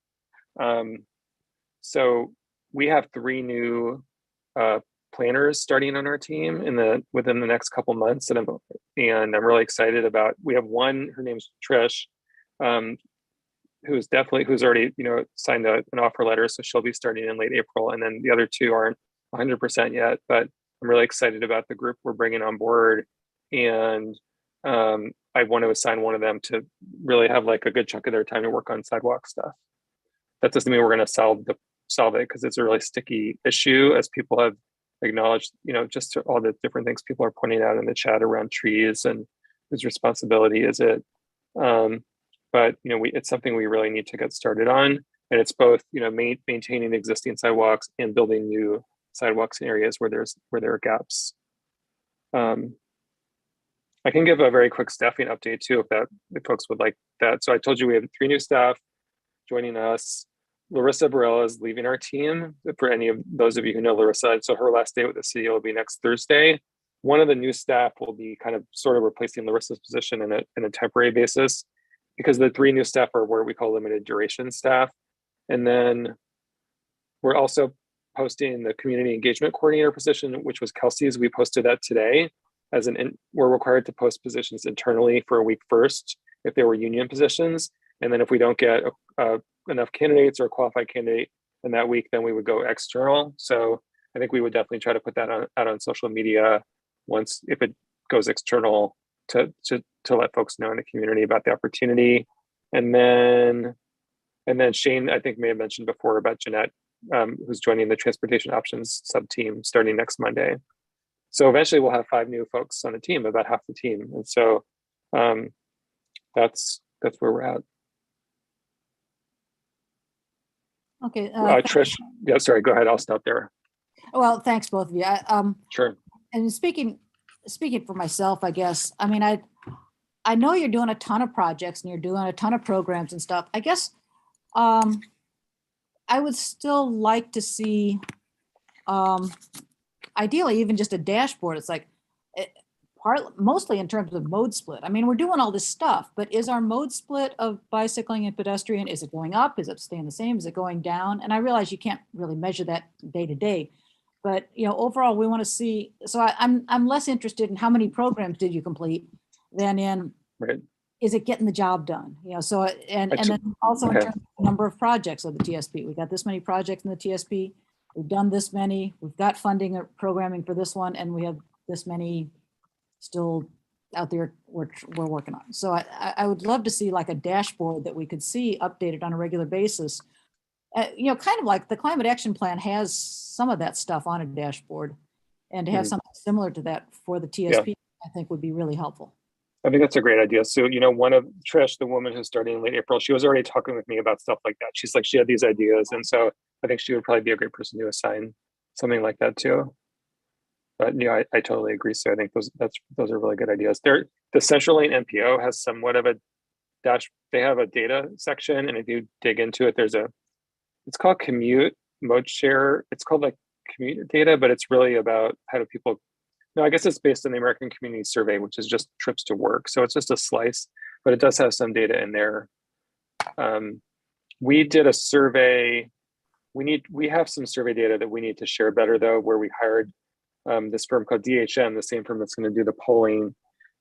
[SPEAKER 1] So we have 3 new planners starting on our team within the next couple months, and I'm really excited about. We have one, her name's Trish, who's already signed an offer letter, so she'll be starting in late April, and then the other 2 aren't 100% yet, but I'm really excited about the group we're bringing on board, and I want to assign one of them to really have like a good chunk of their time to work on sidewalk stuff. That doesn't mean we're going to solve it, because it's a really sticky issue, as people have acknowledged, just all the different things people are pointing out in the chat around trees and whose responsibility is it. but it's something we really need to get started on. And it's both, maintaining existing sidewalks and building new sidewalks in areas where there are gaps. I can give a very quick staffing update too, if folks would like that. So I told you we have 3 new staff joining us. Larissa Barella is leaving our team, for any of those of you who know Larissa. And so her last day with the city will be next Thursday. One of the new staff will be kind of sort of replacing Larissa's position in a temporary basis, because the 3 new staff are what we call limited duration staff. And then we're also posting the community engagement coordinator position, which was Kelsey's. We posted that today we're required to post positions internally for a week first if they were union positions. And then if we don't get enough candidates or a qualified candidate in that week, then we would go external. So I think we would definitely try to put that out on social media if it goes external, to let folks know in the community about the opportunity. And then Shane, I think, may have mentioned before about Jeanette, who's joining the transportation options sub team starting next Monday. So eventually we'll have 5 new folks on the team, about half the team. And so that's where we're at.
[SPEAKER 3] Okay.
[SPEAKER 1] Trish, yeah, sorry, go ahead. I'll stop there.
[SPEAKER 3] Well, thanks both of you.
[SPEAKER 1] Sure.
[SPEAKER 3] And speaking for myself, I guess, I mean, I know you're doing a ton of projects and you're doing a ton of programs and stuff. I guess I would still like to see, ideally, even just a dashboard. It's like mostly in terms of mode split. I mean, we're doing all this stuff, but is our mode split of bicycling and pedestrian, is it going up? Is it staying the same? Is it going down? And I realize you can't really measure that day to day, but overall we want to see. So I'm less interested in how many programs did you complete than in,
[SPEAKER 1] right,
[SPEAKER 3] is it getting the job done? So and then also in terms of the number of projects of the TSP. We got this many projects in the TSP. We've done this many. We've got funding or programming for this one, and we have this many still out there we're working on. So I would love to see like a dashboard that we could see updated on a regular basis. Kind of like the climate action plan has some of that stuff on a dashboard, and to have something similar to that for the TSP, I think would be really helpful.
[SPEAKER 1] I think that's a great idea. So, one of Trish, the woman who's starting in late April, she was already talking with me about stuff like that. She's like, she had these ideas. And so I think she would probably be a great person to assign something like that too. But I totally agree. So I think those are really good ideas. The Central Lane NPO has somewhat of a they have a data section. And if you dig into it, it's called commute mode share. It's called like commute data, but it's really about how do people, no, I guess it's based on the American Community Survey, which is just trips to work. So it's just a slice, but it does have some data in there. We did a survey. We have some survey data that we need to share better though, where we hired this firm called DHM, the same firm that's going to do the polling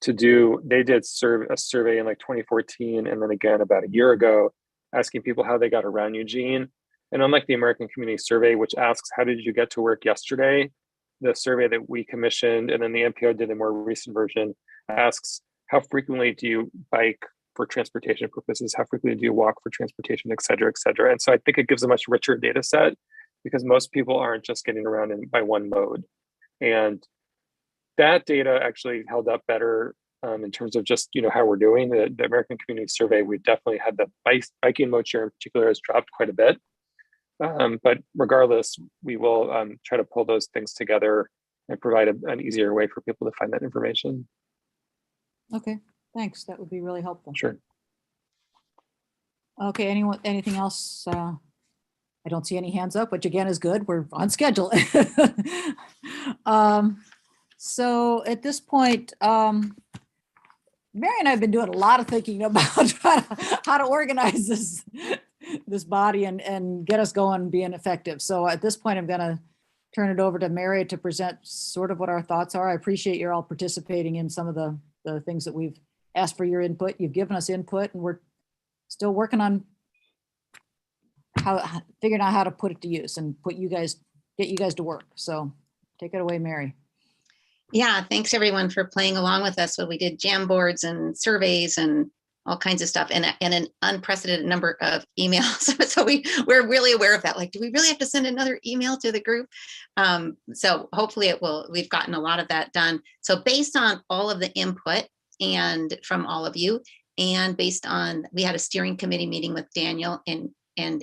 [SPEAKER 1] they did a survey in like 2014. And then again, about a year ago, asking people how they got around Eugene. And unlike the American Community Survey, which asks, how did you get to work yesterday? The survey that we commissioned, and then the NPO did a more recent version, asks, how frequently do you bike for transportation purposes? How frequently do you walk for transportation, et cetera, et cetera? And so I think it gives a much richer data set, because most people aren't just getting around by one mode. And that data actually held up better in terms of just, how we're doing. The American Community Survey, we definitely had the biking mode share in particular has dropped quite a bit. But regardless, we will try to pull those things together and provide an easier way for people to find that information.
[SPEAKER 3] Okay, thanks. That would be really helpful.
[SPEAKER 1] Sure.
[SPEAKER 3] Okay, anything else? I don't see any hands up, which again is good. We're on schedule. So at this point, Mary and I have been doing a lot of thinking about how to organize this body and get us going, being effective. So at this point, I'm going to turn it over to Mary to present sort of what our thoughts are. I appreciate you're all participating in some of the things that we've asked for your input. You've given us input, and we're still working on figuring out how to put it to use and get you guys to work. So take it away, Mary.
[SPEAKER 11] Yeah, thanks everyone for playing along with us. We did jam boards and surveys and all kinds of stuff, and an unprecedented number of emails. So we're really aware of that. Like, do we really have to send another email to the group? So hopefully we've gotten a lot of that done. So based on all of the input and from all of you, And based on, we had a steering committee meeting with Daniel and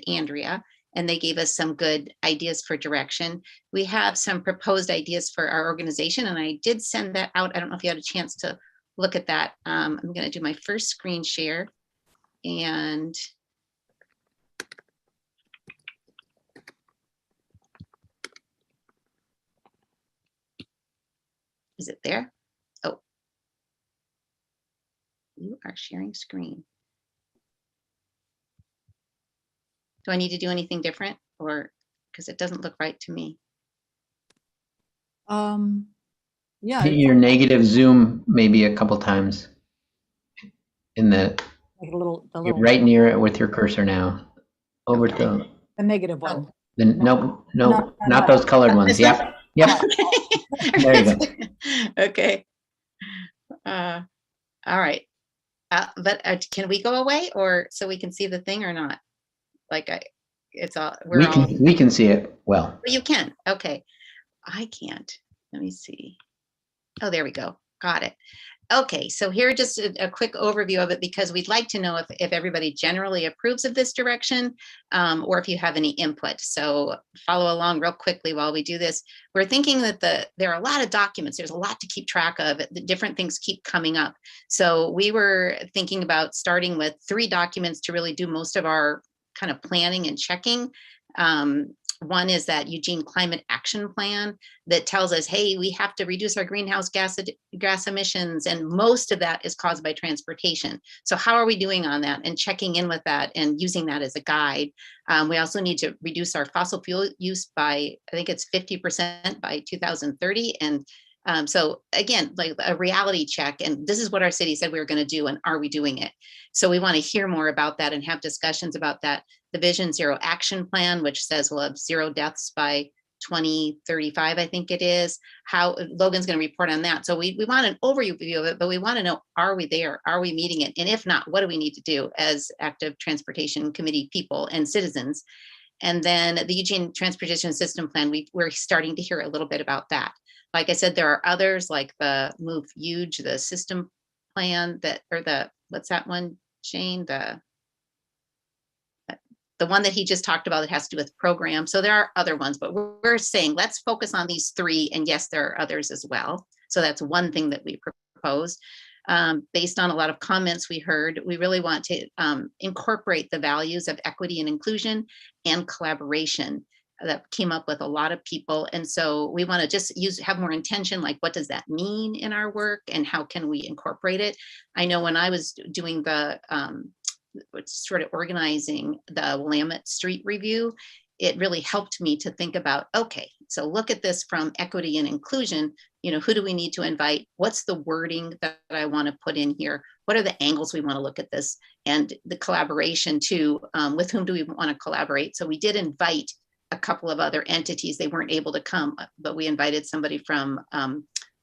[SPEAKER 11] Andrea, and they gave us some good ideas for direction. We have some proposed ideas for our organization, and I did send that out. I don't know if you had a chance to look at that. I'm going to do my first screen share, and is it there? Oh, you are sharing screen. Do I need to do anything different, or because it doesn't look right to me?
[SPEAKER 3] Yeah.
[SPEAKER 2] Hit your negative zoom maybe a couple times in the,
[SPEAKER 3] Like a little, the
[SPEAKER 2] you're
[SPEAKER 3] little,
[SPEAKER 2] right near it with your cursor now. Over to
[SPEAKER 3] the negative one.
[SPEAKER 2] the, no,
[SPEAKER 3] No,
[SPEAKER 2] not those colored ones.
[SPEAKER 11] This one?
[SPEAKER 2] Yep. Yep. There you go.
[SPEAKER 11] Okay. All right. But can we go away, or so we can see the thing or not? Like it's all,
[SPEAKER 2] We can see it well.
[SPEAKER 11] you can. Okay. I can't. Let me see. Oh, there we go. Got it. Okay, so here just a quick overview of it, because we'd like to know if everybody generally approves of this direction, or if you have any input. So follow along real quickly while we do this. We're thinking that there are a lot of documents. There's a lot to keep track of. The different things keep coming up. So we were thinking about starting with 3 documents to really do most of our kind of planning and checking. One is that Eugene Climate Action Plan that tells us, hey, we have to reduce our greenhouse gas emissions, and most of that is caused by transportation. So how are we doing on that, and checking in with that and using that as a guide. We also need to reduce our fossil fuel use by, I think it's 50% by 2030. And so again, like a reality check, and this is what our city said we were going to do, and are we doing it? So we want to hear more about that and have discussions about that. The Vision Zero Action Plan, which says we'll have 0 deaths by 2035, I think it is. How Logan's going to report on that. So we want an overview of it, but we want to know, are we there? Are we meeting it? And if not, what do we need to do as active transportation committee people and citizens? And then the Eugene Transportation System Plan, we're starting to hear a little bit about that. Like I said, there are others like the Move Huge, the system plan that, or the, what's that one, Shane? The one that he just talked about that has to do with programs. So there are other ones, but we're saying, let's focus on these 3. And yes, there are others as well. So that's one thing that we proposed. Based on a lot of comments we heard, we really want to incorporate the values of equity and inclusion and collaboration that came up with a lot of people. And so we want to just have more intention, like what does that mean in our work and how can we incorporate it? I know when I was doing the sort of organizing the Willamette Street Review, it really helped me to think about, okay, so look at this from equity and inclusion, who do we need to invite? What's the wording that I want to put in here? What are the angles we want to look at this? And the collaboration too, with whom do we want to collaborate? So we did invite a couple of other entities. They weren't able to come, but we invited somebody from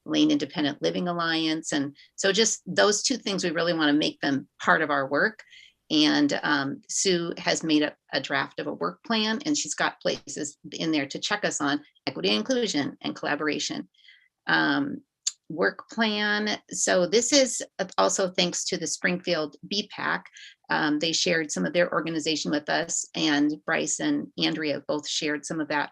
[SPEAKER 11] Lane Independent Living Alliance. And so just those 2 things, we really want to make them part of our work. And Sue has made a draft of a work plan, and she's got places in there to check us on equity, inclusion, and collaboration. Work plan. So this is also thanks to the Springfield BPAC. They shared some of their organization with us, and Bryce and Andrea both shared some of that.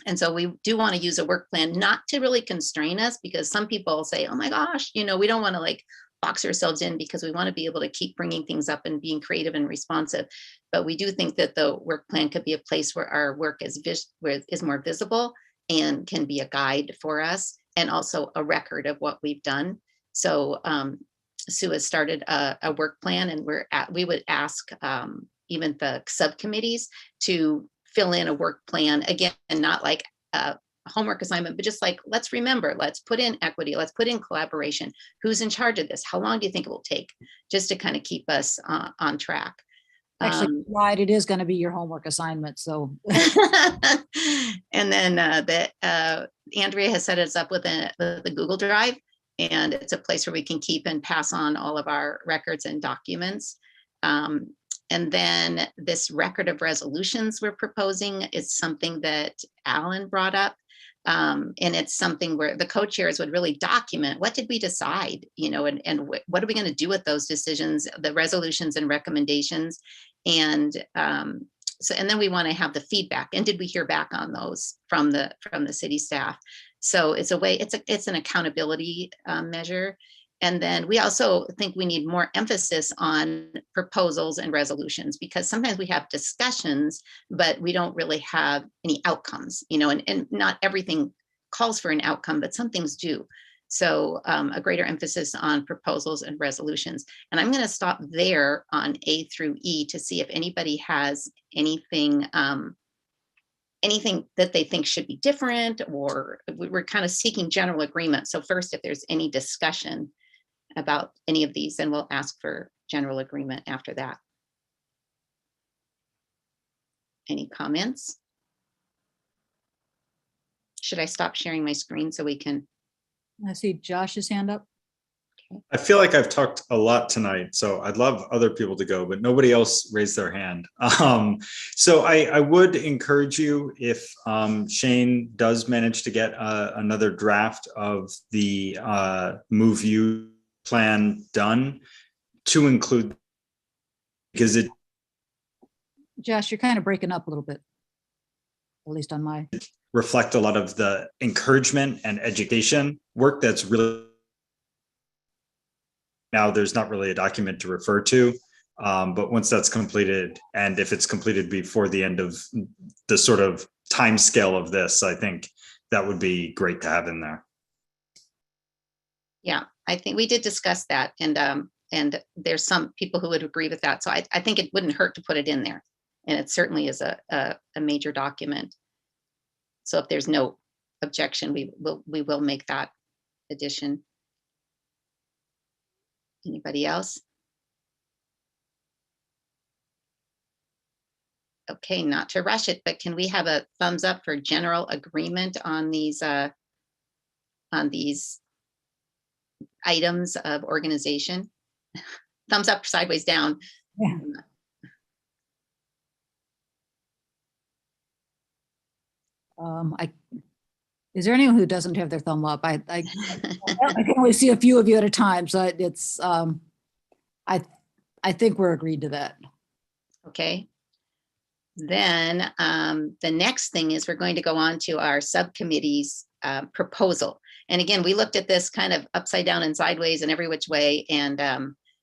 [SPEAKER 11] And so we do want to use a work plan, not to really constrain us, because some people say, oh my gosh, we don't want to like box ourselves in, because we want to be able to keep bringing things up and being creative and responsive. But we do think that the work plan could be a place where our work is more visible and can be a guide for us, and also a record of what we've done. So Sue has started a work plan, and we would ask even the subcommittees to fill in a work plan, again, and not like a homework assignment, but just like, let's remember, let's put in equity, let's put in collaboration. Who's in charge of this? How long do you think it will take? Just to kind of keep us on track.
[SPEAKER 3] Actually, right, it is going to be your homework assignment. So,
[SPEAKER 11] and then Andrea has set us up with the Google Drive, and it's a place where we can keep and pass on all of our records and documents. And then this record of resolutions we're proposing is something that Alan brought up. And it's something where the co-chairs would really document, what did we decide, and what are we going to do with those decisions, the resolutions and recommendations. And and then we want to have the feedback. And did we hear back on those from the city staff? So it's an accountability measure. And then we also think we need more emphasis on proposals and resolutions, because sometimes we have discussions, but we don't really have any outcomes, and not everything calls for an outcome, but some things do. So a greater emphasis on proposals and resolutions. And I'm going to stop there on A through E to see if anybody has anything that they think should be different, or we're kind of seeking general agreement. So first, if there's any discussion about any of these, then we'll ask for general agreement after that. Any comments? Should I stop sharing my screen so we can?
[SPEAKER 3] I see Josh's hand up.
[SPEAKER 8] I feel like I've talked a lot tonight, so I'd love other people to go, but nobody else raised their hand. So I would encourage you, if Shane does manage to get another draft of the Move You plan done, to include, because it,
[SPEAKER 3] Josh, you're kind of breaking up a little bit, at least on my.
[SPEAKER 8] reflect a lot of the encouragement and education work that's really, now there's not really a document to refer to, but once that's completed, and if it's completed before the end of the sort of time scale of this, I think that would be great to have in there.
[SPEAKER 11] Yeah, I think we did discuss that, and there's some people who would agree with that. So I think it wouldn't hurt to put it in there, and it certainly is a major document. So if there's no objection, we will make that addition. Anybody else? Okay, not to rush it, but can we have a thumbs up for general agreement on these items of organization? Thumbs up, sideways down.
[SPEAKER 3] Yeah. Is there anyone who doesn't have their thumb up? I can only see a few of you at a time, so it's I think we're agreed to that.
[SPEAKER 11] Okay. Then the next thing is we're going to go on to our subcommittee's proposal. And again, we looked at this kind of upside down and sideways and every which way. And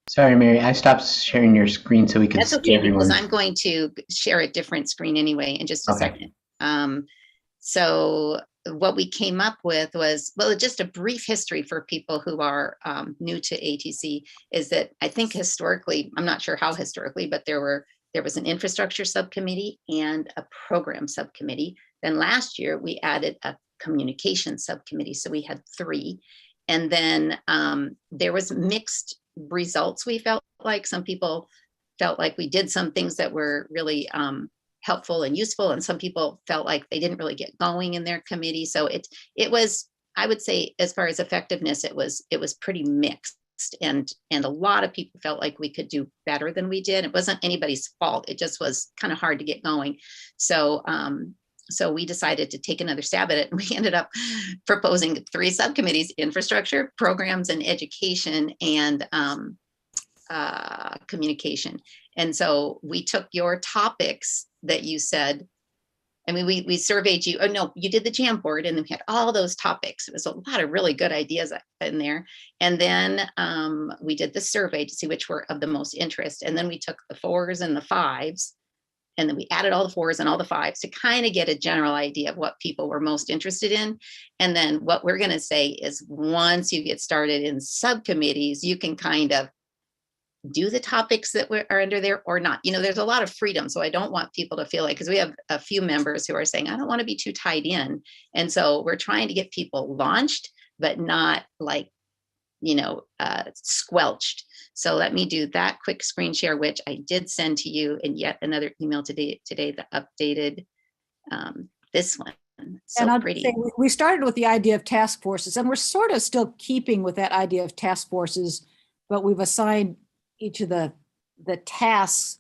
[SPEAKER 9] Sorry, Mary, I stopped sharing your screen so we could
[SPEAKER 11] that's
[SPEAKER 9] see
[SPEAKER 11] okay,
[SPEAKER 9] everyone.
[SPEAKER 11] because I'm going to share a different screen anyway in just a second. So what we came up with was, well, just a brief history for people who are new to ATC, is that I think historically, I'm not sure how historically, but there was an infrastructure subcommittee and a program subcommittee. Then last year we added a communication subcommittee. So we had 3. And then there was mixed results. We felt like some people felt like we did some things that were really helpful and useful, and some people felt like they didn't really get going in their committee. So it was, I would say, as far as effectiveness, it was pretty mixed, and a lot of people felt like we could do better than we did. It wasn't anybody's fault. It just was kind of hard to get going. So so we decided to take another stab at it, and we ended up proposing 3 subcommittees: infrastructure, programs and education, and communication. And so we took your topics that you said, I mean, we surveyed you. Oh no, you did the Jamboard, and then we had all those topics. It was a lot of really good ideas in there. And then we did the survey to see which were of the most interest. And then we took the 4s and the 5s, and then we added all the 4s and all the 5s to kind of get a general idea of what people were most interested in. And then what we're going to say is, once you get started in subcommittees, you can kind of do the topics that are under there or not. There's a lot of freedom. So I don't want people to feel like, because we have a few members who are saying, I don't want to be too tied in. And so we're trying to get people launched, but not like, squelched. So let me do that quick screen share, which I did send to you in yet another email today, the updated, this one. So
[SPEAKER 3] and
[SPEAKER 11] pretty.
[SPEAKER 3] We started with the idea of task forces, and we're sort of still keeping with that idea of task forces, but we've assigned each of the tasks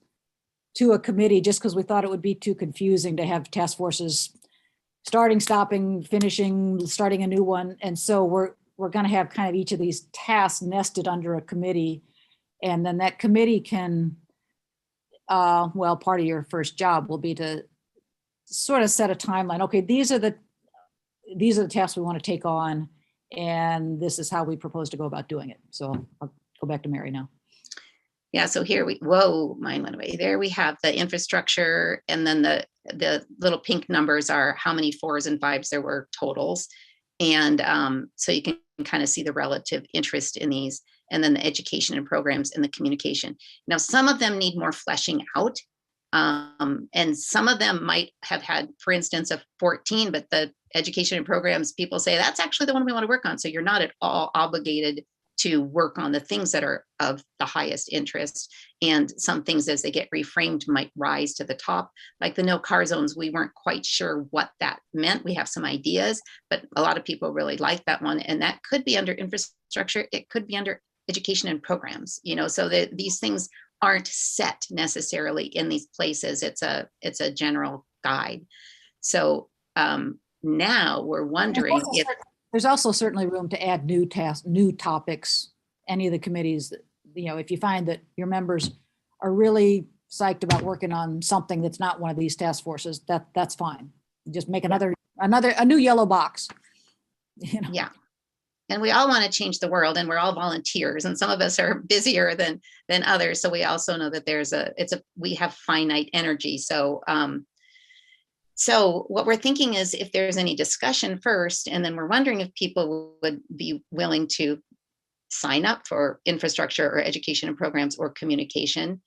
[SPEAKER 3] to a committee, just because we thought it would be too confusing to have task forces starting, stopping, finishing, starting a new one. And so we're going to have kind of each of these tasks nested under a committee. And then that committee can, well, part of your first job will be to sort of set a timeline. Okay, these are the tasks we want to take on, and this is how we propose to go about doing it. So I'll go back to Mary now.
[SPEAKER 11] Yeah, so here whoa, mine went away. There we have the infrastructure, and then the little pink numbers are how many 4s and 5s there were totals. And so you can kind of see the relative interest in these, and then the education and programs and the communication. Now, some of them need more fleshing out. And some of them might have had, for instance, a 14, but the education and programs people say that's actually the one we want to work on. So you're not at all obligated to work on the things that are of the highest interest. And some things as they get reframed might rise to the top, like the no car zones. We weren't quite sure what that meant. We have some ideas, but a lot of people really like that one. And that could be under infrastructure. It could be under education and programs, so that these things aren't set necessarily in these places. It's a general guide. So now we're wondering if
[SPEAKER 3] there's also certainly room to add new tasks, new topics, any of the committees that, if you find that your members are really psyched about working on something that's not one of these task forces, that's fine. Just make a new yellow box.
[SPEAKER 11] Yeah. And we all want to change the world, and we're all volunteers, and some of us are busier than others. So we also know that we have finite energy. So so what we're thinking is if there's any discussion first, and then we're wondering if people would be willing to sign up for infrastructure or education and programs or communication.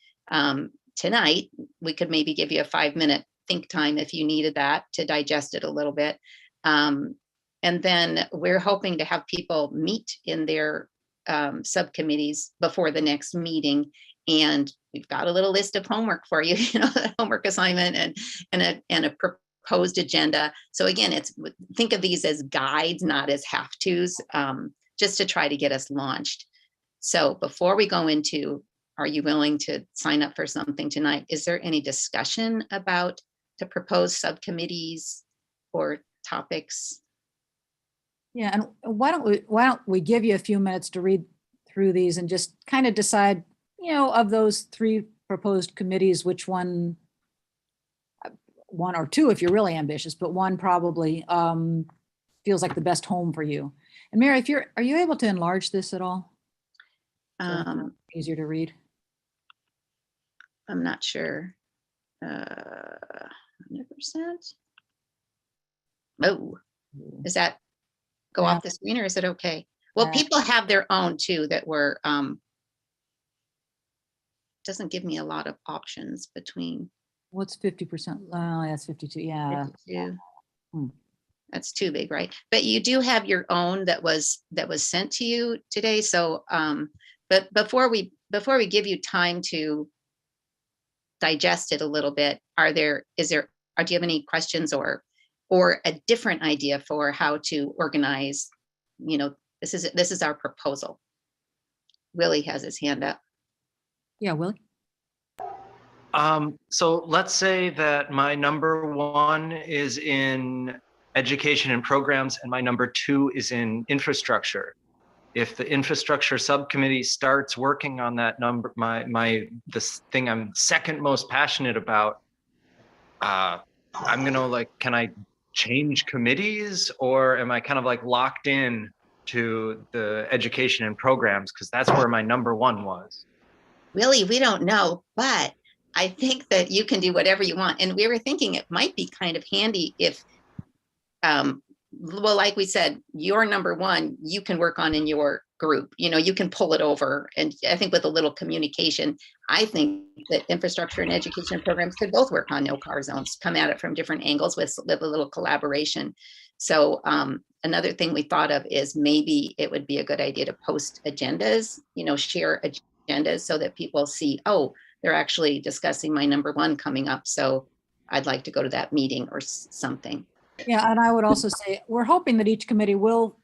[SPEAKER 11] Tonight, we could maybe give you a 5-minute think time if you needed that to digest it a little bit. And then we're hoping to have people meet in their subcommittees before the next meeting. And we've got a little list of homework for you, homework assignment and a proposed agenda. So again, think of these as guides, not as have-tos, just to try to get us launched. So before we go into, are you willing to sign up for something tonight? Is there any discussion about the proposed subcommittees or topics?
[SPEAKER 3] Yeah, and why don't we give you a few minutes to read through these and just kind of decide, of those 3 proposed committees, which one or two if you're really ambitious, but one probably feels like the best home for you. And Mary, are you able to enlarge this at all? Easier to read.
[SPEAKER 11] I'm not sure. 100%. Oh, is that go off the screen, or is it okay? Well, people have their own too that were, doesn't give me a lot of options between.
[SPEAKER 3] What's 50%? That's 52, yeah.
[SPEAKER 11] 52. That's too big, right? But you do have your own that was sent to you today. So, but before we give you time to digest it a little bit, do you have any questions or a different idea for how to organize? This is our proposal. Willie has his hand up.
[SPEAKER 3] Yeah, Willie.
[SPEAKER 10] So let's say that my number 1 is in education and programs, and my number 2 is in infrastructure. If the infrastructure subcommittee starts working on that number, this thing I'm second most passionate about, I'm gonna can I change committees, or am I kind of locked in to the education and programs? Because that's where my number 1 was.
[SPEAKER 11] Willie, we don't know, but I think that you can do whatever you want. And we were thinking it might be kind of handy if, well, like we said, your number 1, you can work on in your group, you can pull it over. And I think with a little communication, I think that infrastructure and education programs could both work on no car zones, come at it from different angles with a little collaboration. So another thing we thought of is maybe it would be a good idea to post agendas, share agendas so that people see, oh, they're actually discussing my number 1 coming up. So I'd like to go to that meeting or something.
[SPEAKER 3] Yeah, and I would also say, we're hoping that each committee will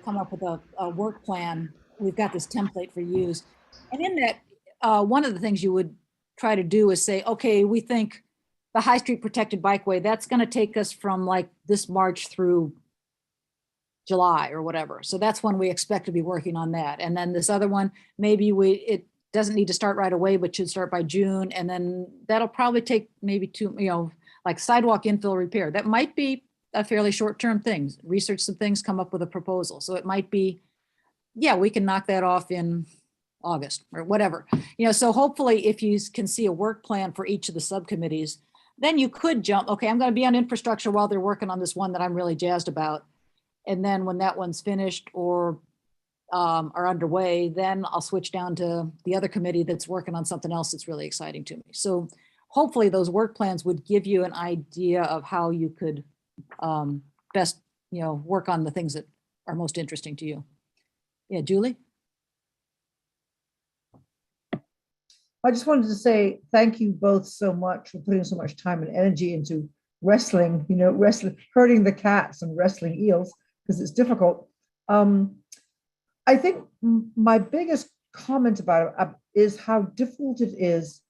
[SPEAKER 3] come up with a work plan. We've got this template for use. And in that, one of the things you would try to do is say, okay, we think the High Street Protected Bikeway, that's going to take us from like this March through July or whatever. So that's when we expect to be working on that. And then this other one, maybe it doesn't need to start right away, but should start by June. And then that'll probably take maybe two, like sidewalk infill repair. That might be a fairly short-term thing. Research some things, come up with a proposal. So it might be, yeah, we can knock that off in August or whatever. So hopefully if you can see a work plan for each of the subcommittees, then you could jump, okay, I'm going to be on infrastructure while they're working on this one that I'm really jazzed about. And then when that one's finished or are underway, then I'll switch down to the other committee that's working on something else that's really exciting to me. So hopefully those work plans would give you an idea of how you could best, work on the things that are most interesting to you. Yeah, Julie?
[SPEAKER 12] I just wanted to say thank you both so much for putting so much time and energy into wrestling, herding the cats and wrestling eels, because it's difficult. I think my biggest comment about it is how difficult it is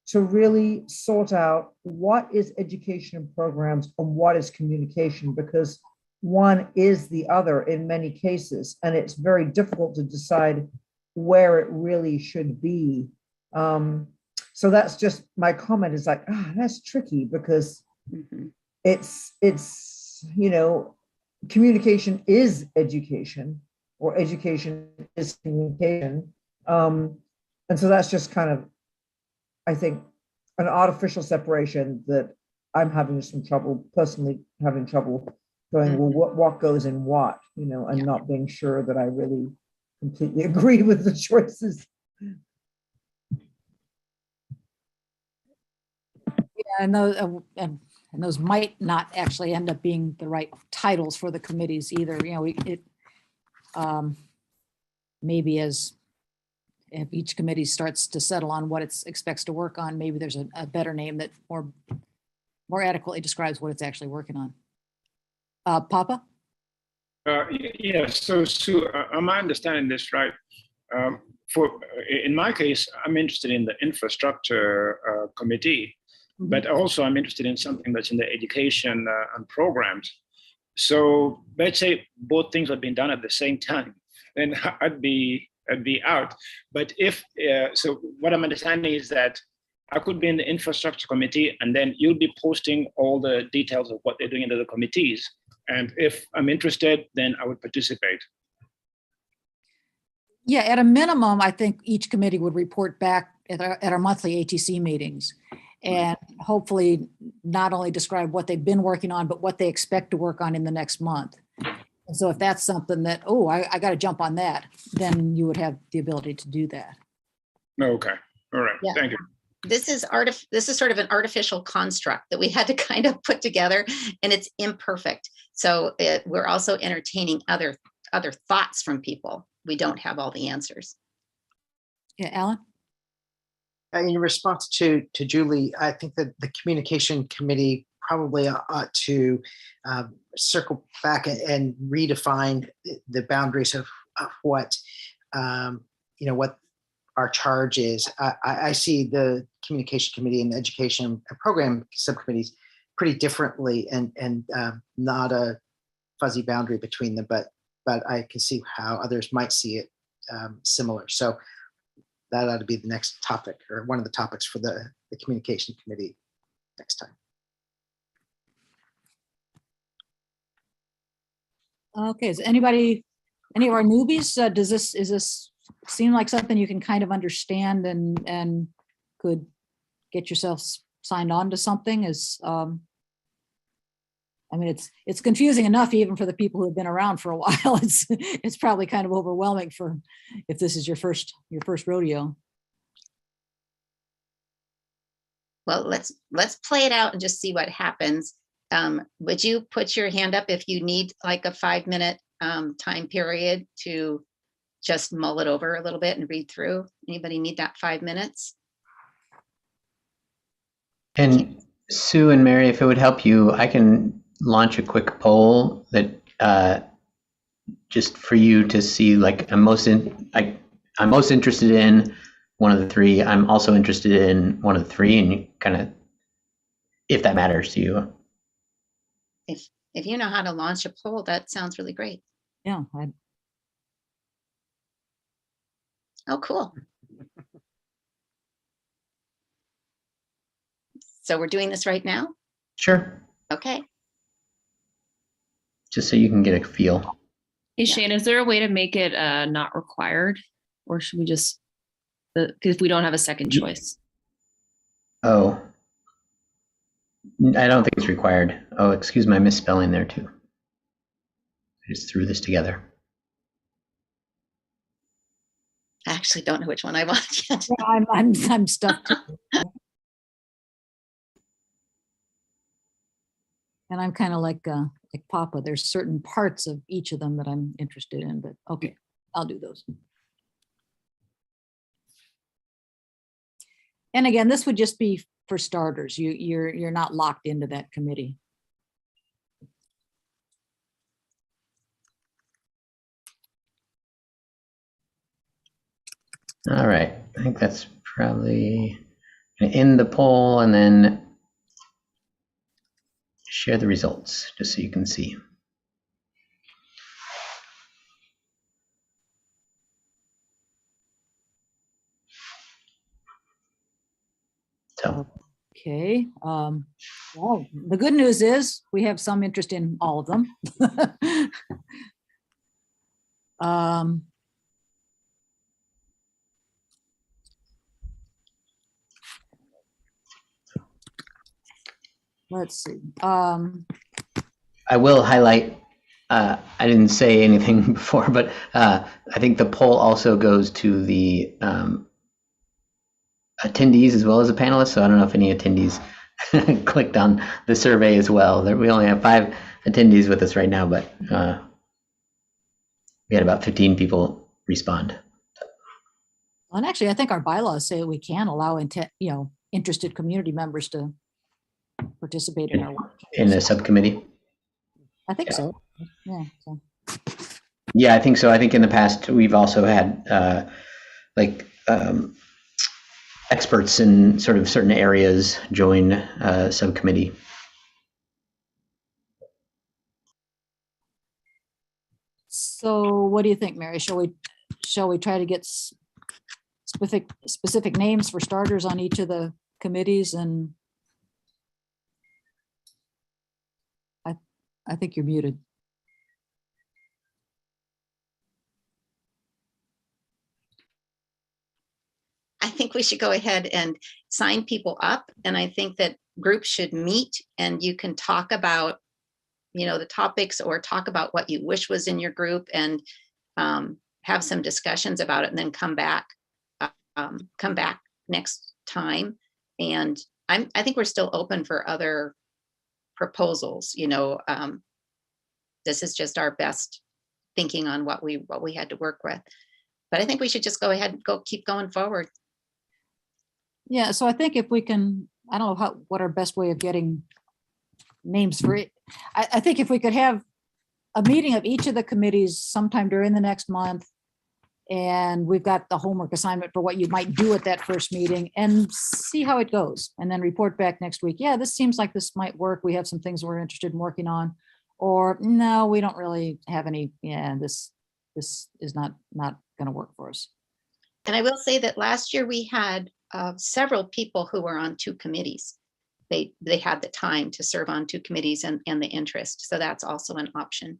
[SPEAKER 12] to really sort out what is education and programs and what is communication, because one is the other in many cases, and it's very difficult to decide where it really should be. So that's just my comment, is like, that's tricky, because it's communication is education, or education is communication. And so that's just kind of, I think, an artificial separation that I'm having some trouble, personally having trouble going, well, what goes in what, and not being sure that I really completely agree with the choices.
[SPEAKER 3] And those might not actually end up being the right titles for the committees either. Maybe if each committee starts to settle on what it expects to work on, maybe there's a better name that more adequately describes what it's actually working on. Papa?
[SPEAKER 6] Yeah, so Sue, am I understanding this right? In my case, I'm interested in the infrastructure committee, but also I'm interested in something that's in the education and programs. So let's say both things are being done at the same time, then I'd be out. But if so, what I'm understanding is that I could be in the infrastructure committee, and then you'll be posting all the details of what they're doing into the committees. And if I'm interested, then I would participate.
[SPEAKER 3] Yeah, at a minimum, I think each committee would report back at our monthly ATC meetings, and hopefully not only describe what they've been working on, but what they expect to work on in the next month. And so if that's something that, I got to jump on that, then you would have the ability to do that.
[SPEAKER 6] Okay, all right,
[SPEAKER 11] Yeah.
[SPEAKER 6] Thank you.
[SPEAKER 11] This is sort of an artificial construct that we had to kind of put together, and it's imperfect. So we're also entertaining other thoughts from people. We don't have all the answers.
[SPEAKER 3] Yeah, Alan?
[SPEAKER 5] In response to Julie, I think that the communication committee probably ought to circle back and redefine the boundaries of what what our charge is. I see the communication committee and the education and program subcommittees pretty differently, and not a fuzzy boundary between them, but I can see how others might see it similar. So that ought to be the next topic, or one of the topics for the communication committee next time.
[SPEAKER 3] Okay, is any of our newbies, is this seem like something you can kind of understand and could get yourselves signed on to something? It's confusing enough even for the people who have been around for a while. It's probably kind of overwhelming if this is your first rodeo.
[SPEAKER 11] Well, let's play it out and just see what happens. Would you put your hand up if you need like a 5-minute time period to just mull it over a little bit and read through? Anybody need that 5 minutes?
[SPEAKER 2] And Sue and Mary, if it would help you, I can launch a quick poll that just for you to see, like, I'm most interested in one of the three. I'm also interested in one of the three, and you kind of, if that matters to you.
[SPEAKER 11] If you know how to launch a poll, that sounds really great.
[SPEAKER 3] Yeah,
[SPEAKER 11] Oh, cool. So we're doing this right now?
[SPEAKER 2] Sure.
[SPEAKER 11] Okay.
[SPEAKER 2] Just so you can get a feel.
[SPEAKER 13] Hey, Shane, is there a way to make it not required? Or should we just, if we don't have a second choice?
[SPEAKER 2] Oh, I don't think it's required. Oh, excuse my misspelling there too. I just threw this together.
[SPEAKER 11] I actually don't know which one I want yet.
[SPEAKER 3] yeah, I'm stuck too. And I'm kind of like Papa. There's certain parts of each of them that I'm interested in, but okay, I'll do those. And again, this would just be for starters. You're not locked into that committee.
[SPEAKER 2] All right, I think that's probably gonna end the poll and then share the results just so you can see. So.
[SPEAKER 3] Okay. Well, the good news is we have some interest in all of them. Let's see.
[SPEAKER 2] I will highlight, I didn't say anything before, but I think the poll also goes to the attendees as well as the panelists. So I don't know if any attendees clicked on the survey as well. We only have 5 attendees with us right now, but we had about 15 people respond.
[SPEAKER 3] And actually, I think our bylaws say we can allow interested community members to participate in our work.
[SPEAKER 2] In the subcommittee?
[SPEAKER 3] I think so. Yeah. So.
[SPEAKER 2] Yeah, I think so. I think in the past we've also had experts in sort of certain areas join a subcommittee.
[SPEAKER 3] So what do you think, Mary? Shall we try to get specific names for starters on each of the committees? And I think you're muted.
[SPEAKER 11] I think we should go ahead and sign people up. And I think that groups should meet and you can talk about, the topics or talk about what you wish was in your group and have some discussions about it and then come back next time. And I think we're still open for other proposals. This is just our best thinking on what we had to work with. But I think we should just go ahead and keep going forward.
[SPEAKER 3] Yeah, so I think if we can, I don't know what our best way of getting names for it. I think if we could have a meeting of each of the committees sometime during the next month, and we've got the homework assignment for what you might do at that first meeting and see how it goes, and then report back next week. Yeah, this seems like this might work. We have some things we're interested in working on, or no, we don't really have any. Yeah, this is not going to work for us.
[SPEAKER 11] And I will say that last year we had several people who were on 2 committees. They had the time to serve on 2 committees and the interest. So that's also an option.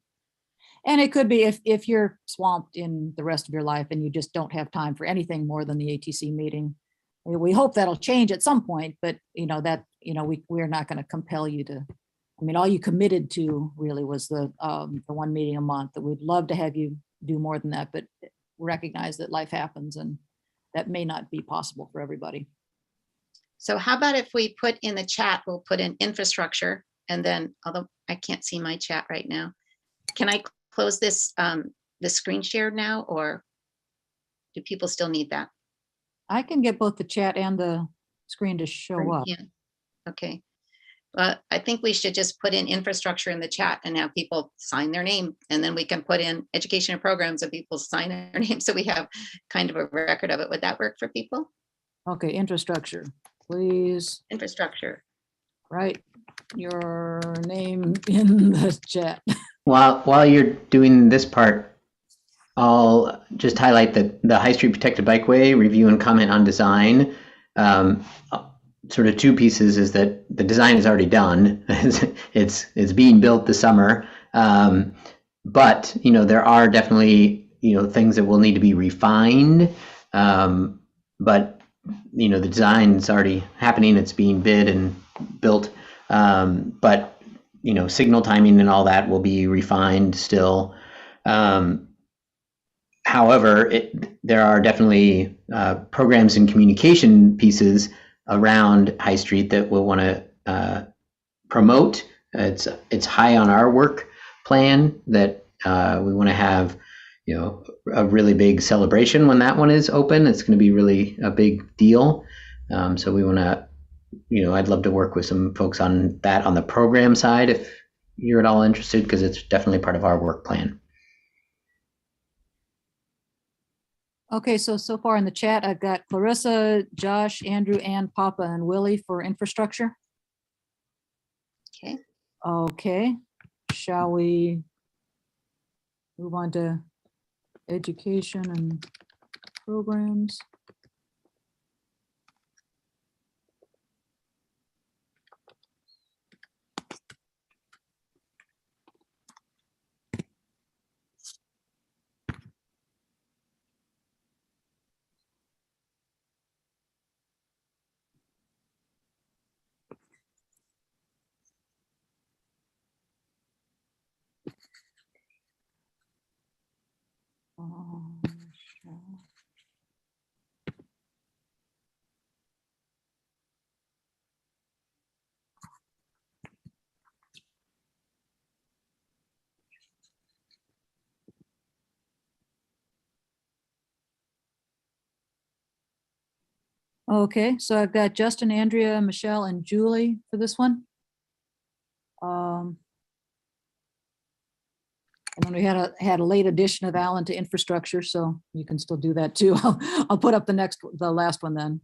[SPEAKER 3] And it could be if you're swamped in the rest of your life and you just don't have time for anything more than the ATC meeting. We hope that'll change at some point, but we're not going to compel you to. I mean, all you committed to really was the 1 meeting a month. That we'd love to have you do more than that, but recognize that life happens and that may not be possible for everybody.
[SPEAKER 11] So how about if we put in the chat, we'll put in infrastructure, and then, although I can't see my chat right now, can I close this the screen share now, or do people still need that?
[SPEAKER 3] I can get both the chat and the screen to show up.
[SPEAKER 11] Yeah. Okay. I think we should just put in infrastructure in the chat and have people sign their name, and then we can put in education and programs and people sign their name, so we have kind of a record of it. Would that work for people?
[SPEAKER 3] Okay, infrastructure, please.
[SPEAKER 11] Infrastructure.
[SPEAKER 3] write your name in the chat.
[SPEAKER 2] While you're doing this part, I'll just highlight that the High Street Protected Bikeway review and comment on design. Sort of two pieces is that the design is already done. it's being built this summer, but there are definitely things that will need to be refined. But the design is already happening. It's being bid and built, but signal timing and all that will be refined still. However, there are definitely programs and communication pieces around High Street that we'll want to promote. It's high on our work plan that we want to have a really big celebration when that one is open. It's going to be really a big deal. So we want to, I'd love to work with some folks on that on the program side if you're at all interested, because it's definitely part of our work plan.
[SPEAKER 3] Okay, so far in the chat, I've got Clarissa, Josh, Andrew, Ann, Papa, and Willie for infrastructure.
[SPEAKER 11] Okay.
[SPEAKER 3] Okay, shall we move on to education and programs? Okay, so I've got Justin, Andrea, Michelle, and Julie for this one. And then we had a late addition of Alan to infrastructure, so you can still do that too. I'll put up the last one then.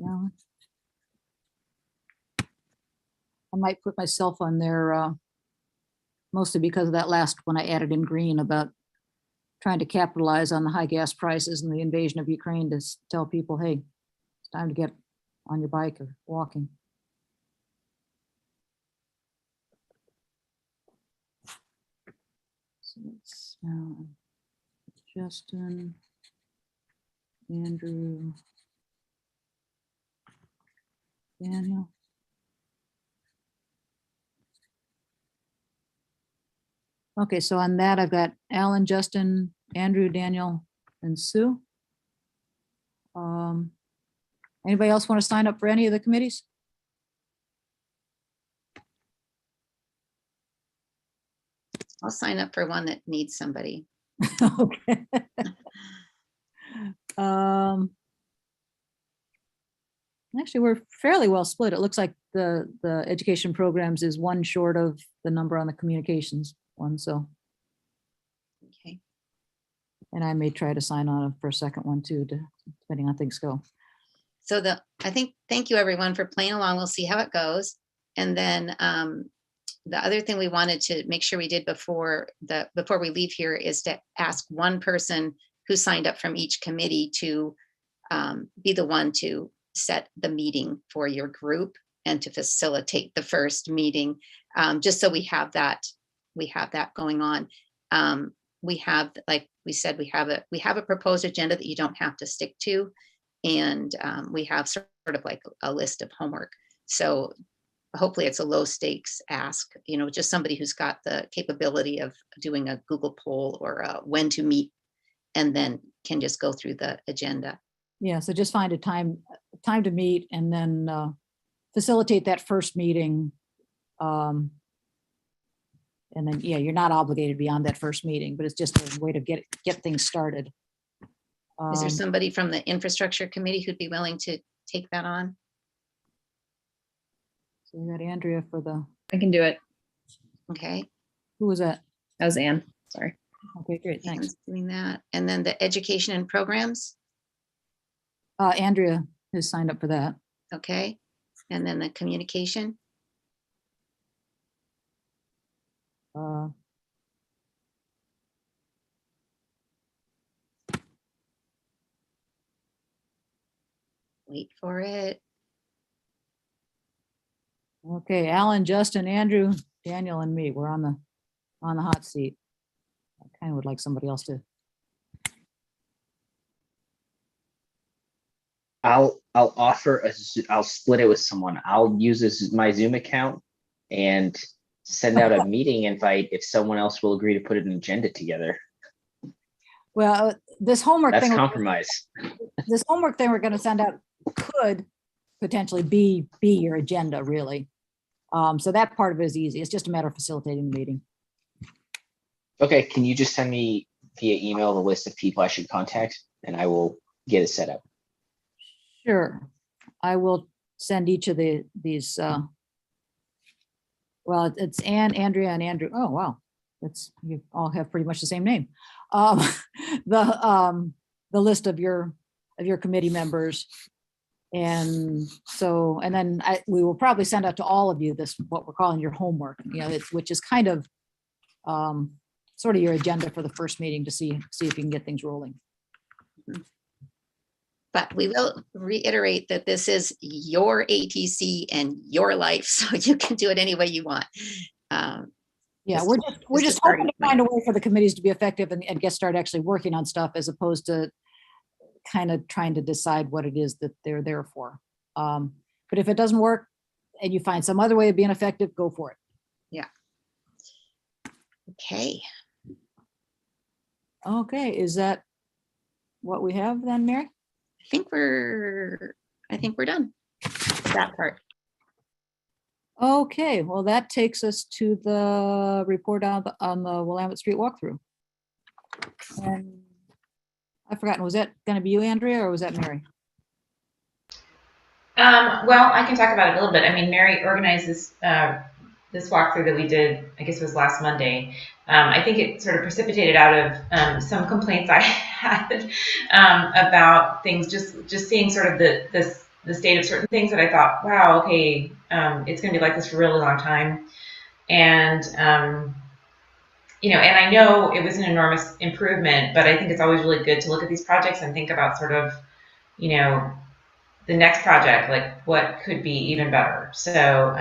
[SPEAKER 3] Alan. I might put myself on there mostly because of that last one I added in green about trying to capitalize on the high gas prices and the invasion of Ukraine to tell people, hey, it's time to get on your bike or walking. So it's Justin, Andrew, Daniel. Okay, so on that, I've got Alan, Justin, Andrew, Daniel, and Sue. Anybody else want to sign up for any of the committees?
[SPEAKER 11] I'll sign up for one that needs somebody.
[SPEAKER 3] Okay. Actually, we're fairly well split. It looks like the education programs is one short of the number on the communications one, so.
[SPEAKER 11] Okay.
[SPEAKER 3] And I may try to sign on for a second one too, depending on things go.
[SPEAKER 11] So thank you everyone for playing along. We'll see how it goes. And then the other thing we wanted to make sure we did before we leave here is to ask one person who signed up from each committee to be the one to set the meeting for your group and to facilitate the first meeting, just so we have that going on. We have, like we said, we have a proposed agenda that you don't have to stick to, and we have sort of like a list of homework. So hopefully it's a low stakes ask, just somebody who's got the capability of doing a Google poll or when to meet, and then can just go through the agenda.
[SPEAKER 3] Yeah, so just find a time to meet and then facilitate that first meeting And then, yeah, you're not obligated beyond that first meeting, but it's just a way to get things started.
[SPEAKER 11] Is there
[SPEAKER 3] Um,
[SPEAKER 11] somebody from the infrastructure committee who'd be willing to take that on?
[SPEAKER 3] So we got Andrea for the,
[SPEAKER 13] I can do it.
[SPEAKER 11] Okay,
[SPEAKER 3] who was that?
[SPEAKER 13] That was Anne. Sorry.
[SPEAKER 3] Okay, great, thanks.
[SPEAKER 11] Anne's doing that. And then the education and programs,
[SPEAKER 3] Andrea has signed up for that.
[SPEAKER 11] okay. And then the communication,
[SPEAKER 3] Uh,
[SPEAKER 11] wait for it.
[SPEAKER 3] Okay, Alan, Justin, Andrew, Daniel, and me, we're on the hot seat. I kind of would like somebody else to.
[SPEAKER 9] I'll offer I'll split it with someone. I'll use my Zoom account and send out a meeting invite if someone else will agree to put an agenda together.
[SPEAKER 3] Well, this homework
[SPEAKER 9] That's
[SPEAKER 3] thing.
[SPEAKER 9] compromise.
[SPEAKER 3] This homework thing we're going to send out could potentially be your agenda, really. So that part of it is easy. It's just a matter of facilitating the meeting.
[SPEAKER 9] Okay, can you just send me via email the list of people I should contact, and I will get it set up.
[SPEAKER 3] Sure. I will send each of these. Well, it's Anne, Andrea, and Andrew. Oh, wow. You all have pretty much the same name. The list of your committee members. And so, and then we will probably send out to all of you this, what we're calling your homework, which is kind of sort of your agenda for the first meeting to see if you can get things rolling.
[SPEAKER 11] But we will reiterate that this is your ATC and your life, so you can do it any way you want.
[SPEAKER 3] Yeah, we're just hoping to find a way for the committees to be effective and get started actually working on stuff, as opposed to kind of trying to decide what it is that they're there for. But if it doesn't work and you find some other way of being effective, go for it.
[SPEAKER 11] Yeah. Okay.
[SPEAKER 3] Okay, is that what we have then, Mary?
[SPEAKER 11] I think we're done with that part.
[SPEAKER 3] Okay, well, that takes us to the report on the Willamette Street walkthrough. And I've forgotten, was that going to be you, Andrea, or was that Mary?
[SPEAKER 14] Well, I can talk about it a little bit. I mean, Mary organized this walkthrough that we did, I guess it was last Monday. I think it sort of precipitated out of some complaints I had about things, just seeing sort of the state of certain things that I thought, wow, okay, it's going to be like this for a really long time. And, and I know it was an enormous improvement, but I think it's always really good to look at these projects and think about sort of, the next project, like what could be even better. So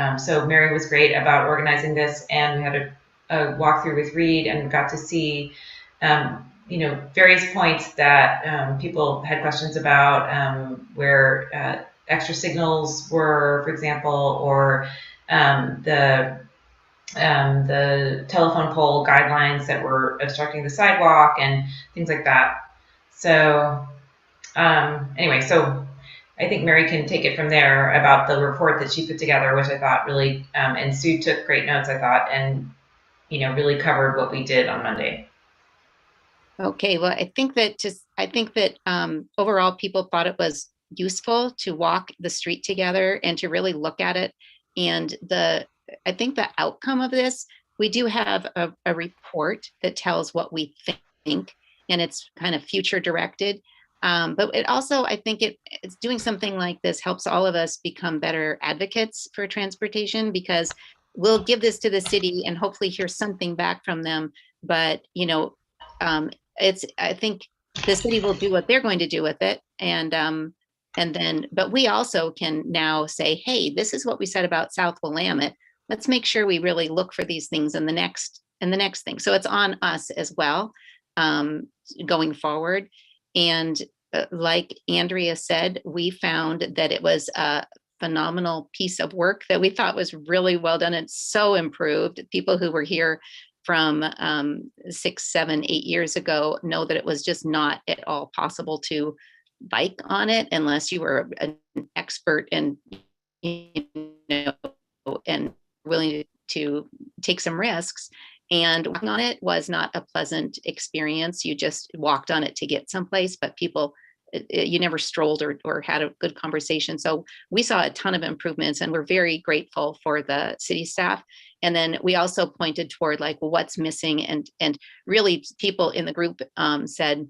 [SPEAKER 14] Mary was great about organizing this, and we had a walkthrough with Reed and got to see, various points that people had questions about, where extra signals were, for example, or the telephone pole guidelines that were obstructing the sidewalk and things like that. So anyway, so I think Mary can take it from there about the report that she put together, which I thought really, and Sue took great notes, I thought, and, really covered what we did on Monday.
[SPEAKER 11] Okay, well, I think that overall people thought it was useful to walk the street together and to really look at it. And I think the outcome of this, we do have a report that tells what we think, and it's kind of future directed. But it also, I think it's doing something like this helps all of us become better advocates for transportation, because we'll give this to the city and hopefully hear something back from them. But, I think the city will do what they're going to do with it. But we also can now say, hey, this is what we said about South Willamette. Let's make sure we really look for these things in the next thing. So it's on us as well, going forward. And like Andrea said, we found that it was a phenomenal piece of work that we thought was really well done. It's so improved. People who were here from 6, 7, 8 years ago know that it was just not at all possible to bike on it unless you were an expert and and willing to take some risks. And walking on it was not a pleasant experience. You just walked on it to get someplace, but people, you never strolled or had a good conversation. So we saw a ton of improvements, and we're very grateful for the city staff. And then we also pointed toward like, well, what's missing? And really people in the group said,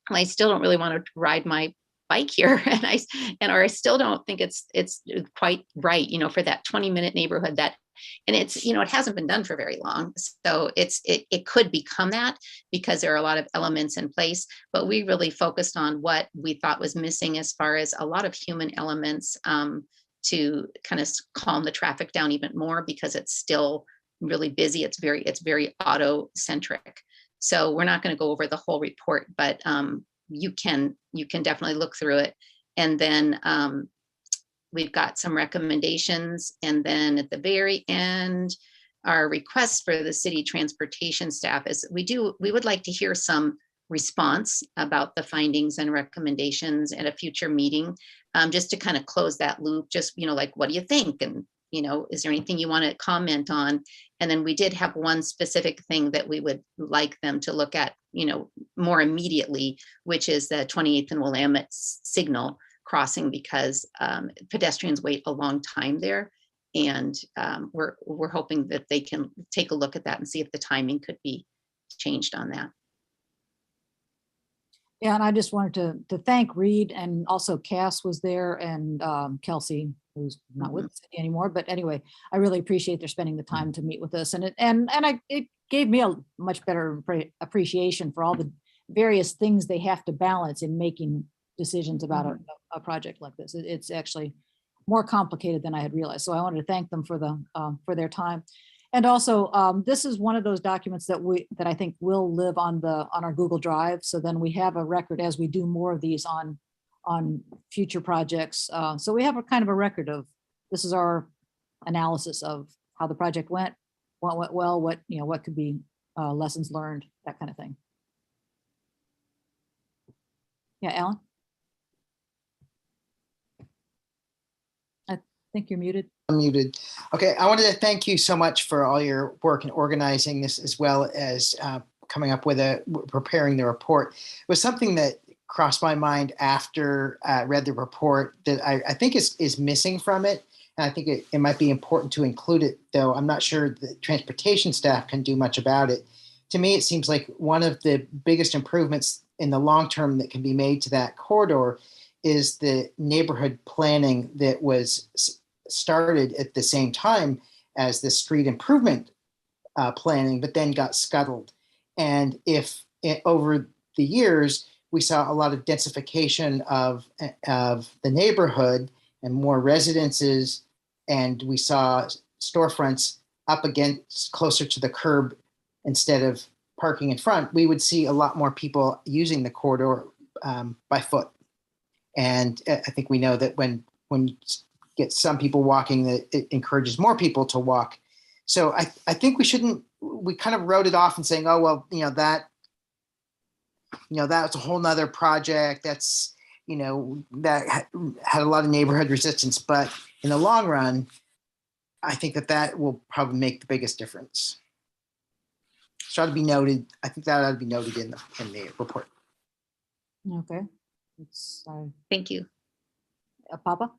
[SPEAKER 11] well, I still don't really want to ride my bike here. And I still don't think it's quite right, for that 20-minute neighborhood and it's, it hasn't been done for very long. So it could become that because there are a lot of elements in place, but we really focused on what we thought was missing as far as a lot of human elements to kind of calm the traffic down even more, because it's still really busy. It's very auto-centric. So we're not going to go over the whole report, but you can definitely look through it. And then we've got some recommendations. And then at the very end, our request for the city transportation staff is we would like to hear some response about the findings and recommendations at a future meeting, just to kind of close that loop, just, like, what do you think? And, is there anything you want to comment on? And then we did have one specific thing that we would like them to look at, more immediately, which is the 28th and Willamette signal crossing, because pedestrians wait a long time there. And we're hoping that they can take a look at that and see if the timing could be changed on that.
[SPEAKER 3] Yeah, and I just wanted to thank Reed, and also Cass was there, and Kelsey, who's not with us anymore. But anyway, I really appreciate their spending the time to meet with us, and it gave me a much better appreciation for all the various things they have to balance in making decisions about a project like this. It's actually more complicated than I had realized. So I wanted to thank them for their time. And also, this is one of those documents that I think will live on our Google Drive. So then we have a record as we do more of these on future projects. So we have a kind of a record of, this is our analysis of how the project went, what went well, what could be lessons learned, that kind of thing. Yeah, Alan? I think you're muted.
[SPEAKER 5] Muted. Okay, I wanted to thank you so much for all your work in organizing this, as well as coming up with preparing the report. It was something that crossed my mind after I read the report that I think is missing from it. And I think it might be important to include it, though I'm not sure the transportation staff can do much about it. To me, it seems like one of the biggest improvements in the long term that can be made to that corridor is the neighborhood planning that was started at the same time as the street improvement planning, but then got scuttled. And if over the years, we saw a lot of densification of the neighborhood and more residences, and we saw storefronts up against closer to the curb instead of parking in front, we would see a lot more people using the corridor by foot. And I think we know that when you get some people walking, that it encourages more people to walk. So I think we kind of wrote it off and saying, oh, well, that's a whole nother project. That's, that had a lot of neighborhood resistance, but in the long run, I think that will probably make the biggest difference. So to be noted. I think that ought to be noted in the report.
[SPEAKER 3] Okay.
[SPEAKER 11] Thank you.
[SPEAKER 3] Papa?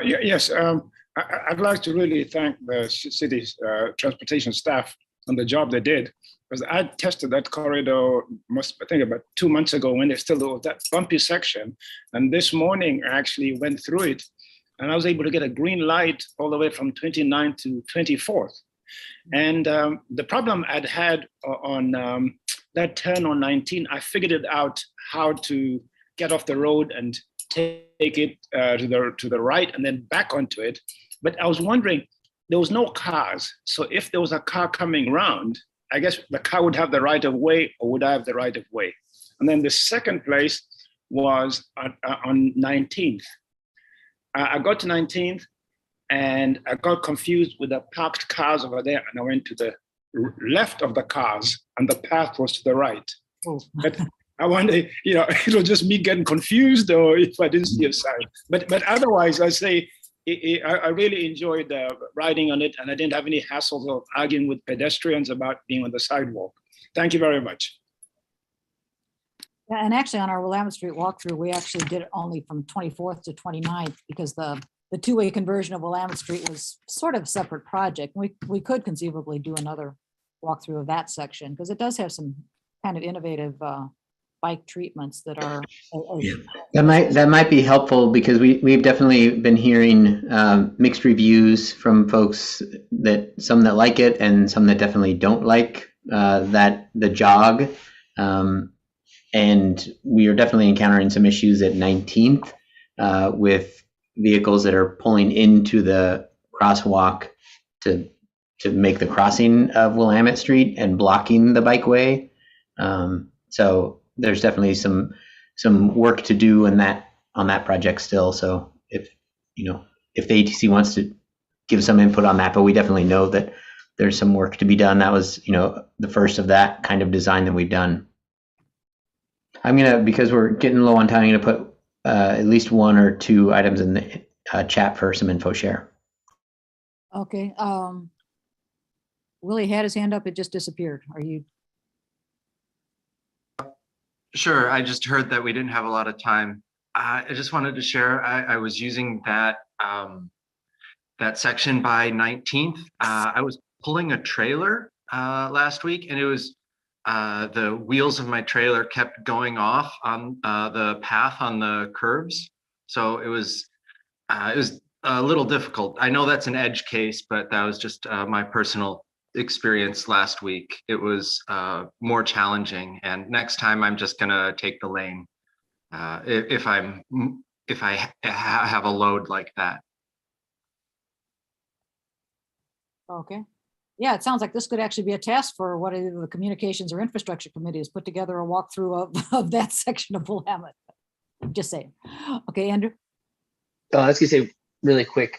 [SPEAKER 6] Yes, I'd like to really thank the city's transportation staff on the job they did, because I tested that corridor, I think about 2 months ago, when there's still that bumpy section. And this morning I actually went through it, and I was able to get a green light all the way from 29th to 24th. And the problem I'd had on that turn on 19, I figured it out how to get off the road and take it to the right and then back onto it. But I was wondering, there was no cars. So if there was a car coming around, I guess the car would have the right of way, or would I have the right of way? And then the second place was on 19th. I got to 19th and I got confused with the parked cars over there, and I went to the left of the cars and the path was to the right. Oh. But I wonder, it was just me getting confused, or if I didn't see a sign. But otherwise, I say I really enjoyed riding on it, and I didn't have any hassles of arguing with pedestrians about being on the sidewalk. Thank you very much.
[SPEAKER 3] Yeah, and actually on our Willamette Street walkthrough, we actually did it only from 24th to 29th because the two-way conversion of Willamette Street was sort of a separate project. We could conceivably do another walkthrough of that section because it does have some kind of innovative bike treatments that are.
[SPEAKER 2] That might be helpful because we've definitely been hearing mixed reviews from folks, that some that like it and some that definitely don't like the jog. And we are definitely encountering some issues at 19th with vehicles that are pulling into the crosswalk to make the crossing of Willamette Street and blocking the bikeway. So there's definitely some work to do on that project still. So if the ATC wants to give some input on that, but we definitely know that there's some work to be done. That was the first of that kind of design that we've done. Because we're getting low on time, I'm gonna put at least one or two items in the chat for some info share.
[SPEAKER 3] Okay. Willie had his hand up, it just disappeared. Are you?
[SPEAKER 10] Sure, I just heard that we didn't have a lot of time. I just wanted to share, I was using that section by 19th. I was pulling a trailer last week, and it was the wheels of my trailer kept going off on the path on the curbs. So it was a little difficult. I know that's an edge case, but that was just my personal experience last week. It was more challenging, and next time I'm just gonna take the lane if I have a load like that.
[SPEAKER 3] Okay. Yeah, it sounds like this could actually be a task for what either the Communications or Infrastructure Committee has put together a walkthrough of that section of Willamette. Just saying. Okay, Andrew.
[SPEAKER 9] Oh, I was gonna say really quick.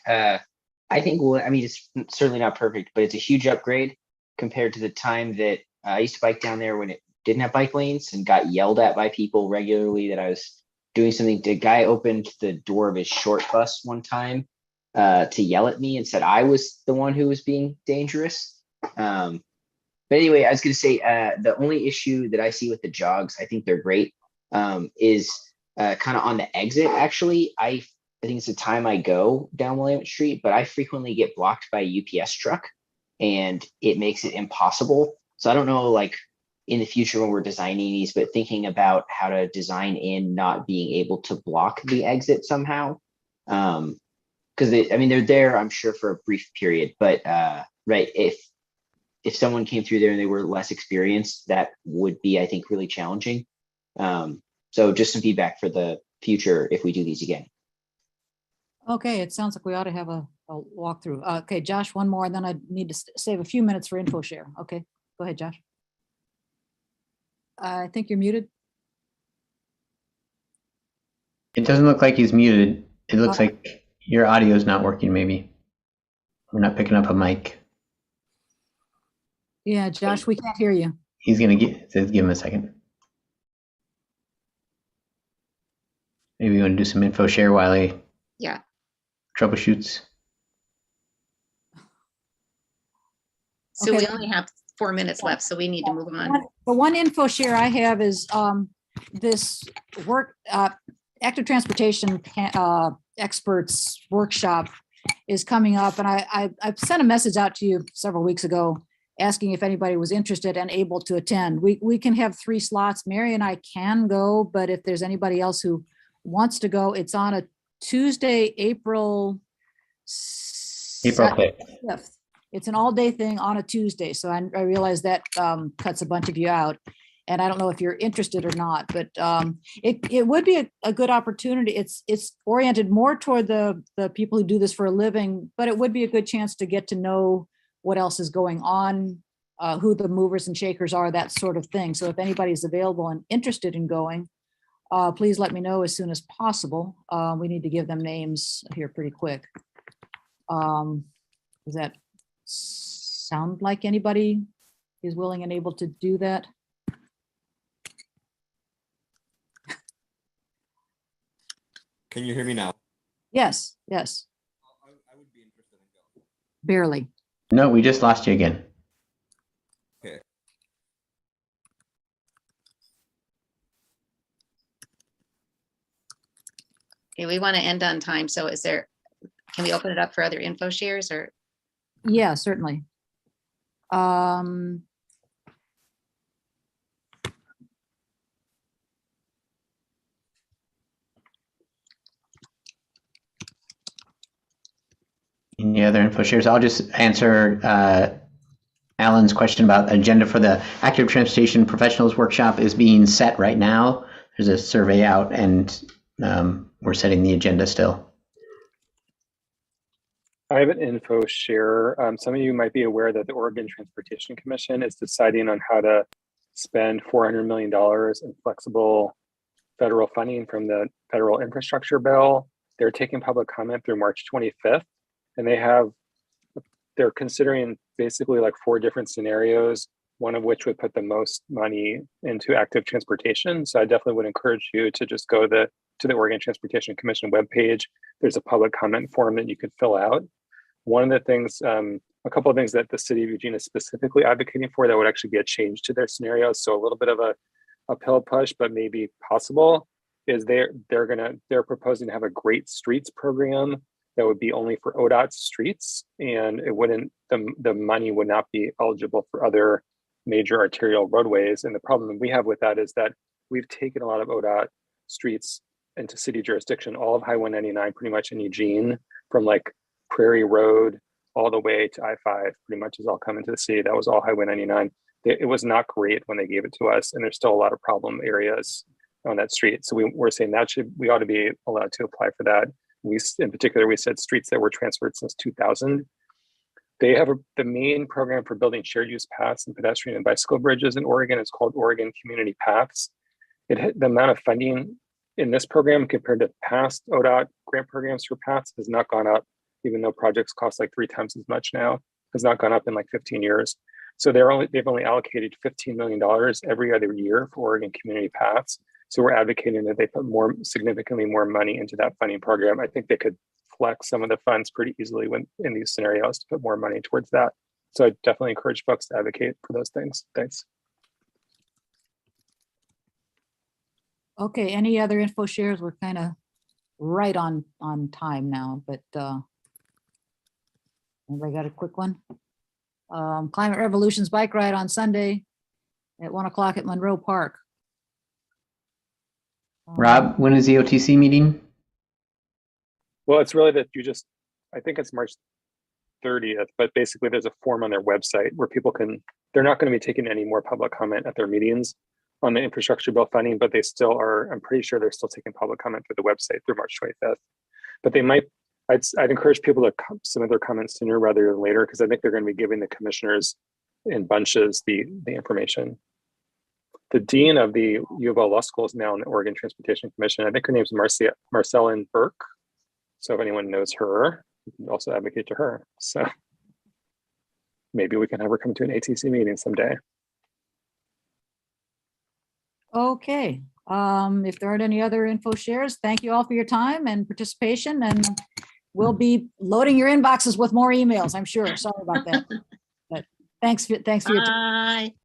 [SPEAKER 9] I think, it's certainly not perfect, but it's a huge upgrade compared to the time that I used to bike down there when it didn't have bike lanes and got yelled at by people regularly that I was doing something. The guy opened the door of his short bus one time to yell at me and said I was the one who was being dangerous. But anyway, I was going to say the only issue that I see with the jogs, I think they're great, is kind of on the exit. Actually, I think it's the time I go down Willamette Street, but I frequently get blocked by a UPS truck and it makes it impossible. So I don't know, like in the future when we're designing these, but thinking about how to design in not being able to block the exit somehow. Because they're there, I'm sure, for a brief period, but right, if someone came through there and they were less experienced, that would be, I think, really challenging. So just some feedback for the future if we do these again.
[SPEAKER 3] Okay, it sounds like we ought to have a walkthrough. Okay, Josh, one more, and then I need to save a few minutes for info share. Okay, go ahead, Josh. I think you're muted.
[SPEAKER 2] It doesn't look like he's muted. It looks like your audio is not working, maybe. We're not picking up a mic.
[SPEAKER 3] Yeah, Josh, we can't hear you.
[SPEAKER 2] He's going to give him a second. Maybe you want to do some info share while he troubleshoots.
[SPEAKER 11] So
[SPEAKER 3] Okay.
[SPEAKER 11] we only have 4 minutes left, so we need to move on.
[SPEAKER 3] The one info share I have is this active transportation experts workshop is coming up, and I sent a message out to you several weeks ago asking if anybody was interested and able to attend. We can have 3 slots. Mary and I can go, but if there's anybody else who wants to go, it's on a Tuesday, April 5th. It's an all-day thing on a Tuesday, so I realize that cuts a bunch of you out, and I don't know if you're interested or not, but it would be a good opportunity. It's oriented more toward the people who do this for a living, but it would be a good chance to get to know what else is going on, who the movers and shakers are, that sort of thing. So if anybody's available and interested in going, please let me know as soon as possible. We need to give them names here pretty quick. Does that sound like anybody is willing and able to do that?
[SPEAKER 15] Can you hear me now?
[SPEAKER 3] Yes, yes. Barely.
[SPEAKER 2] No, we just lost you again.
[SPEAKER 15] Okay.
[SPEAKER 11] Okay, we want to end on time. So can we open it up for other info shares or?
[SPEAKER 3] Yeah, certainly.
[SPEAKER 2] Any other info shares? I'll just answer Alan's question about agenda for the Active Transportation Professionals Workshop is being set right now. There's a survey out and we're setting the agenda still.
[SPEAKER 1] I have an info share. Some of you might be aware that the Oregon Transportation Commission is deciding on how to spend $400 million in flexible federal funding from the federal infrastructure bill. They're taking public comment through March 25th, and they're considering basically like 4 different scenarios, one of which would put the most money into active transportation. So I definitely would encourage you to just go to the Oregon Transportation Commission webpage. There's a public comment form that you could fill out. One of the things, a couple of things that the city of Eugene is specifically advocating for that would actually be a change to their scenarios. So a little bit of a uphill push, but maybe possible, is they're proposing to have a great streets program that would be only for ODOT streets, and it wouldn't, the money would not be eligible for other major arterial roadways. And the problem we have with that is that we've taken a lot of ODOT streets into city jurisdiction. All of Highway 99 pretty much in Eugene, from like Prairie Road all the way to I-5 pretty much is all coming to the city. That was all Highway 99. It was not great when they gave it to us, and there's still a lot of problem areas on that street. So we're saying that we ought to be allowed to apply for that. In particular, we said streets that were transferred since 2000. They have the main program for building shared use paths and pedestrian and bicycle bridges in Oregon is called Oregon Community Paths. The amount of funding in this program compared to past ODOT grant programs for paths has not gone up, even though projects cost like 3 times as much now, has not gone up in like 15 years. So they've only allocated $15 million every other year for Oregon Community Paths. So we're advocating that they put significantly more money into that funding program. I think they could flex some of the funds pretty easily in these scenarios to put more money towards that. So I definitely encourage folks to advocate for those things. Thanks.
[SPEAKER 3] Okay, any other info shares? We're kind of right on time now, but anybody got a quick one? Climate Revolution's bike ride on Sunday at 1 o'clock at Monroe Park.
[SPEAKER 2] Rob, when is the OTC meeting?
[SPEAKER 1] Well, it's really that I think it's March 30th, but basically there's a form on their website where people they're not going to be taking any more public comment at their meetings on the infrastructure bill funding, but they still are, I'm pretty sure they're still taking public comment through the website through March 25th. But I'd encourage people to submit their comments sooner rather than later, because I think they're going to be giving the commissioners in bunches the information. The dean of the U of L Law School is now in the Oregon Transportation Commission. I think her name's Marcellin Burke. So if anyone knows her, you can also advocate to her. So maybe we can have her come to an ATC meeting someday.
[SPEAKER 3] Okay, if there aren't any other info shares, thank you all for your time and participation, and we'll be loading your inboxes with more emails, I'm sure. Sorry about that. But thanks for your time.
[SPEAKER 11] Bye.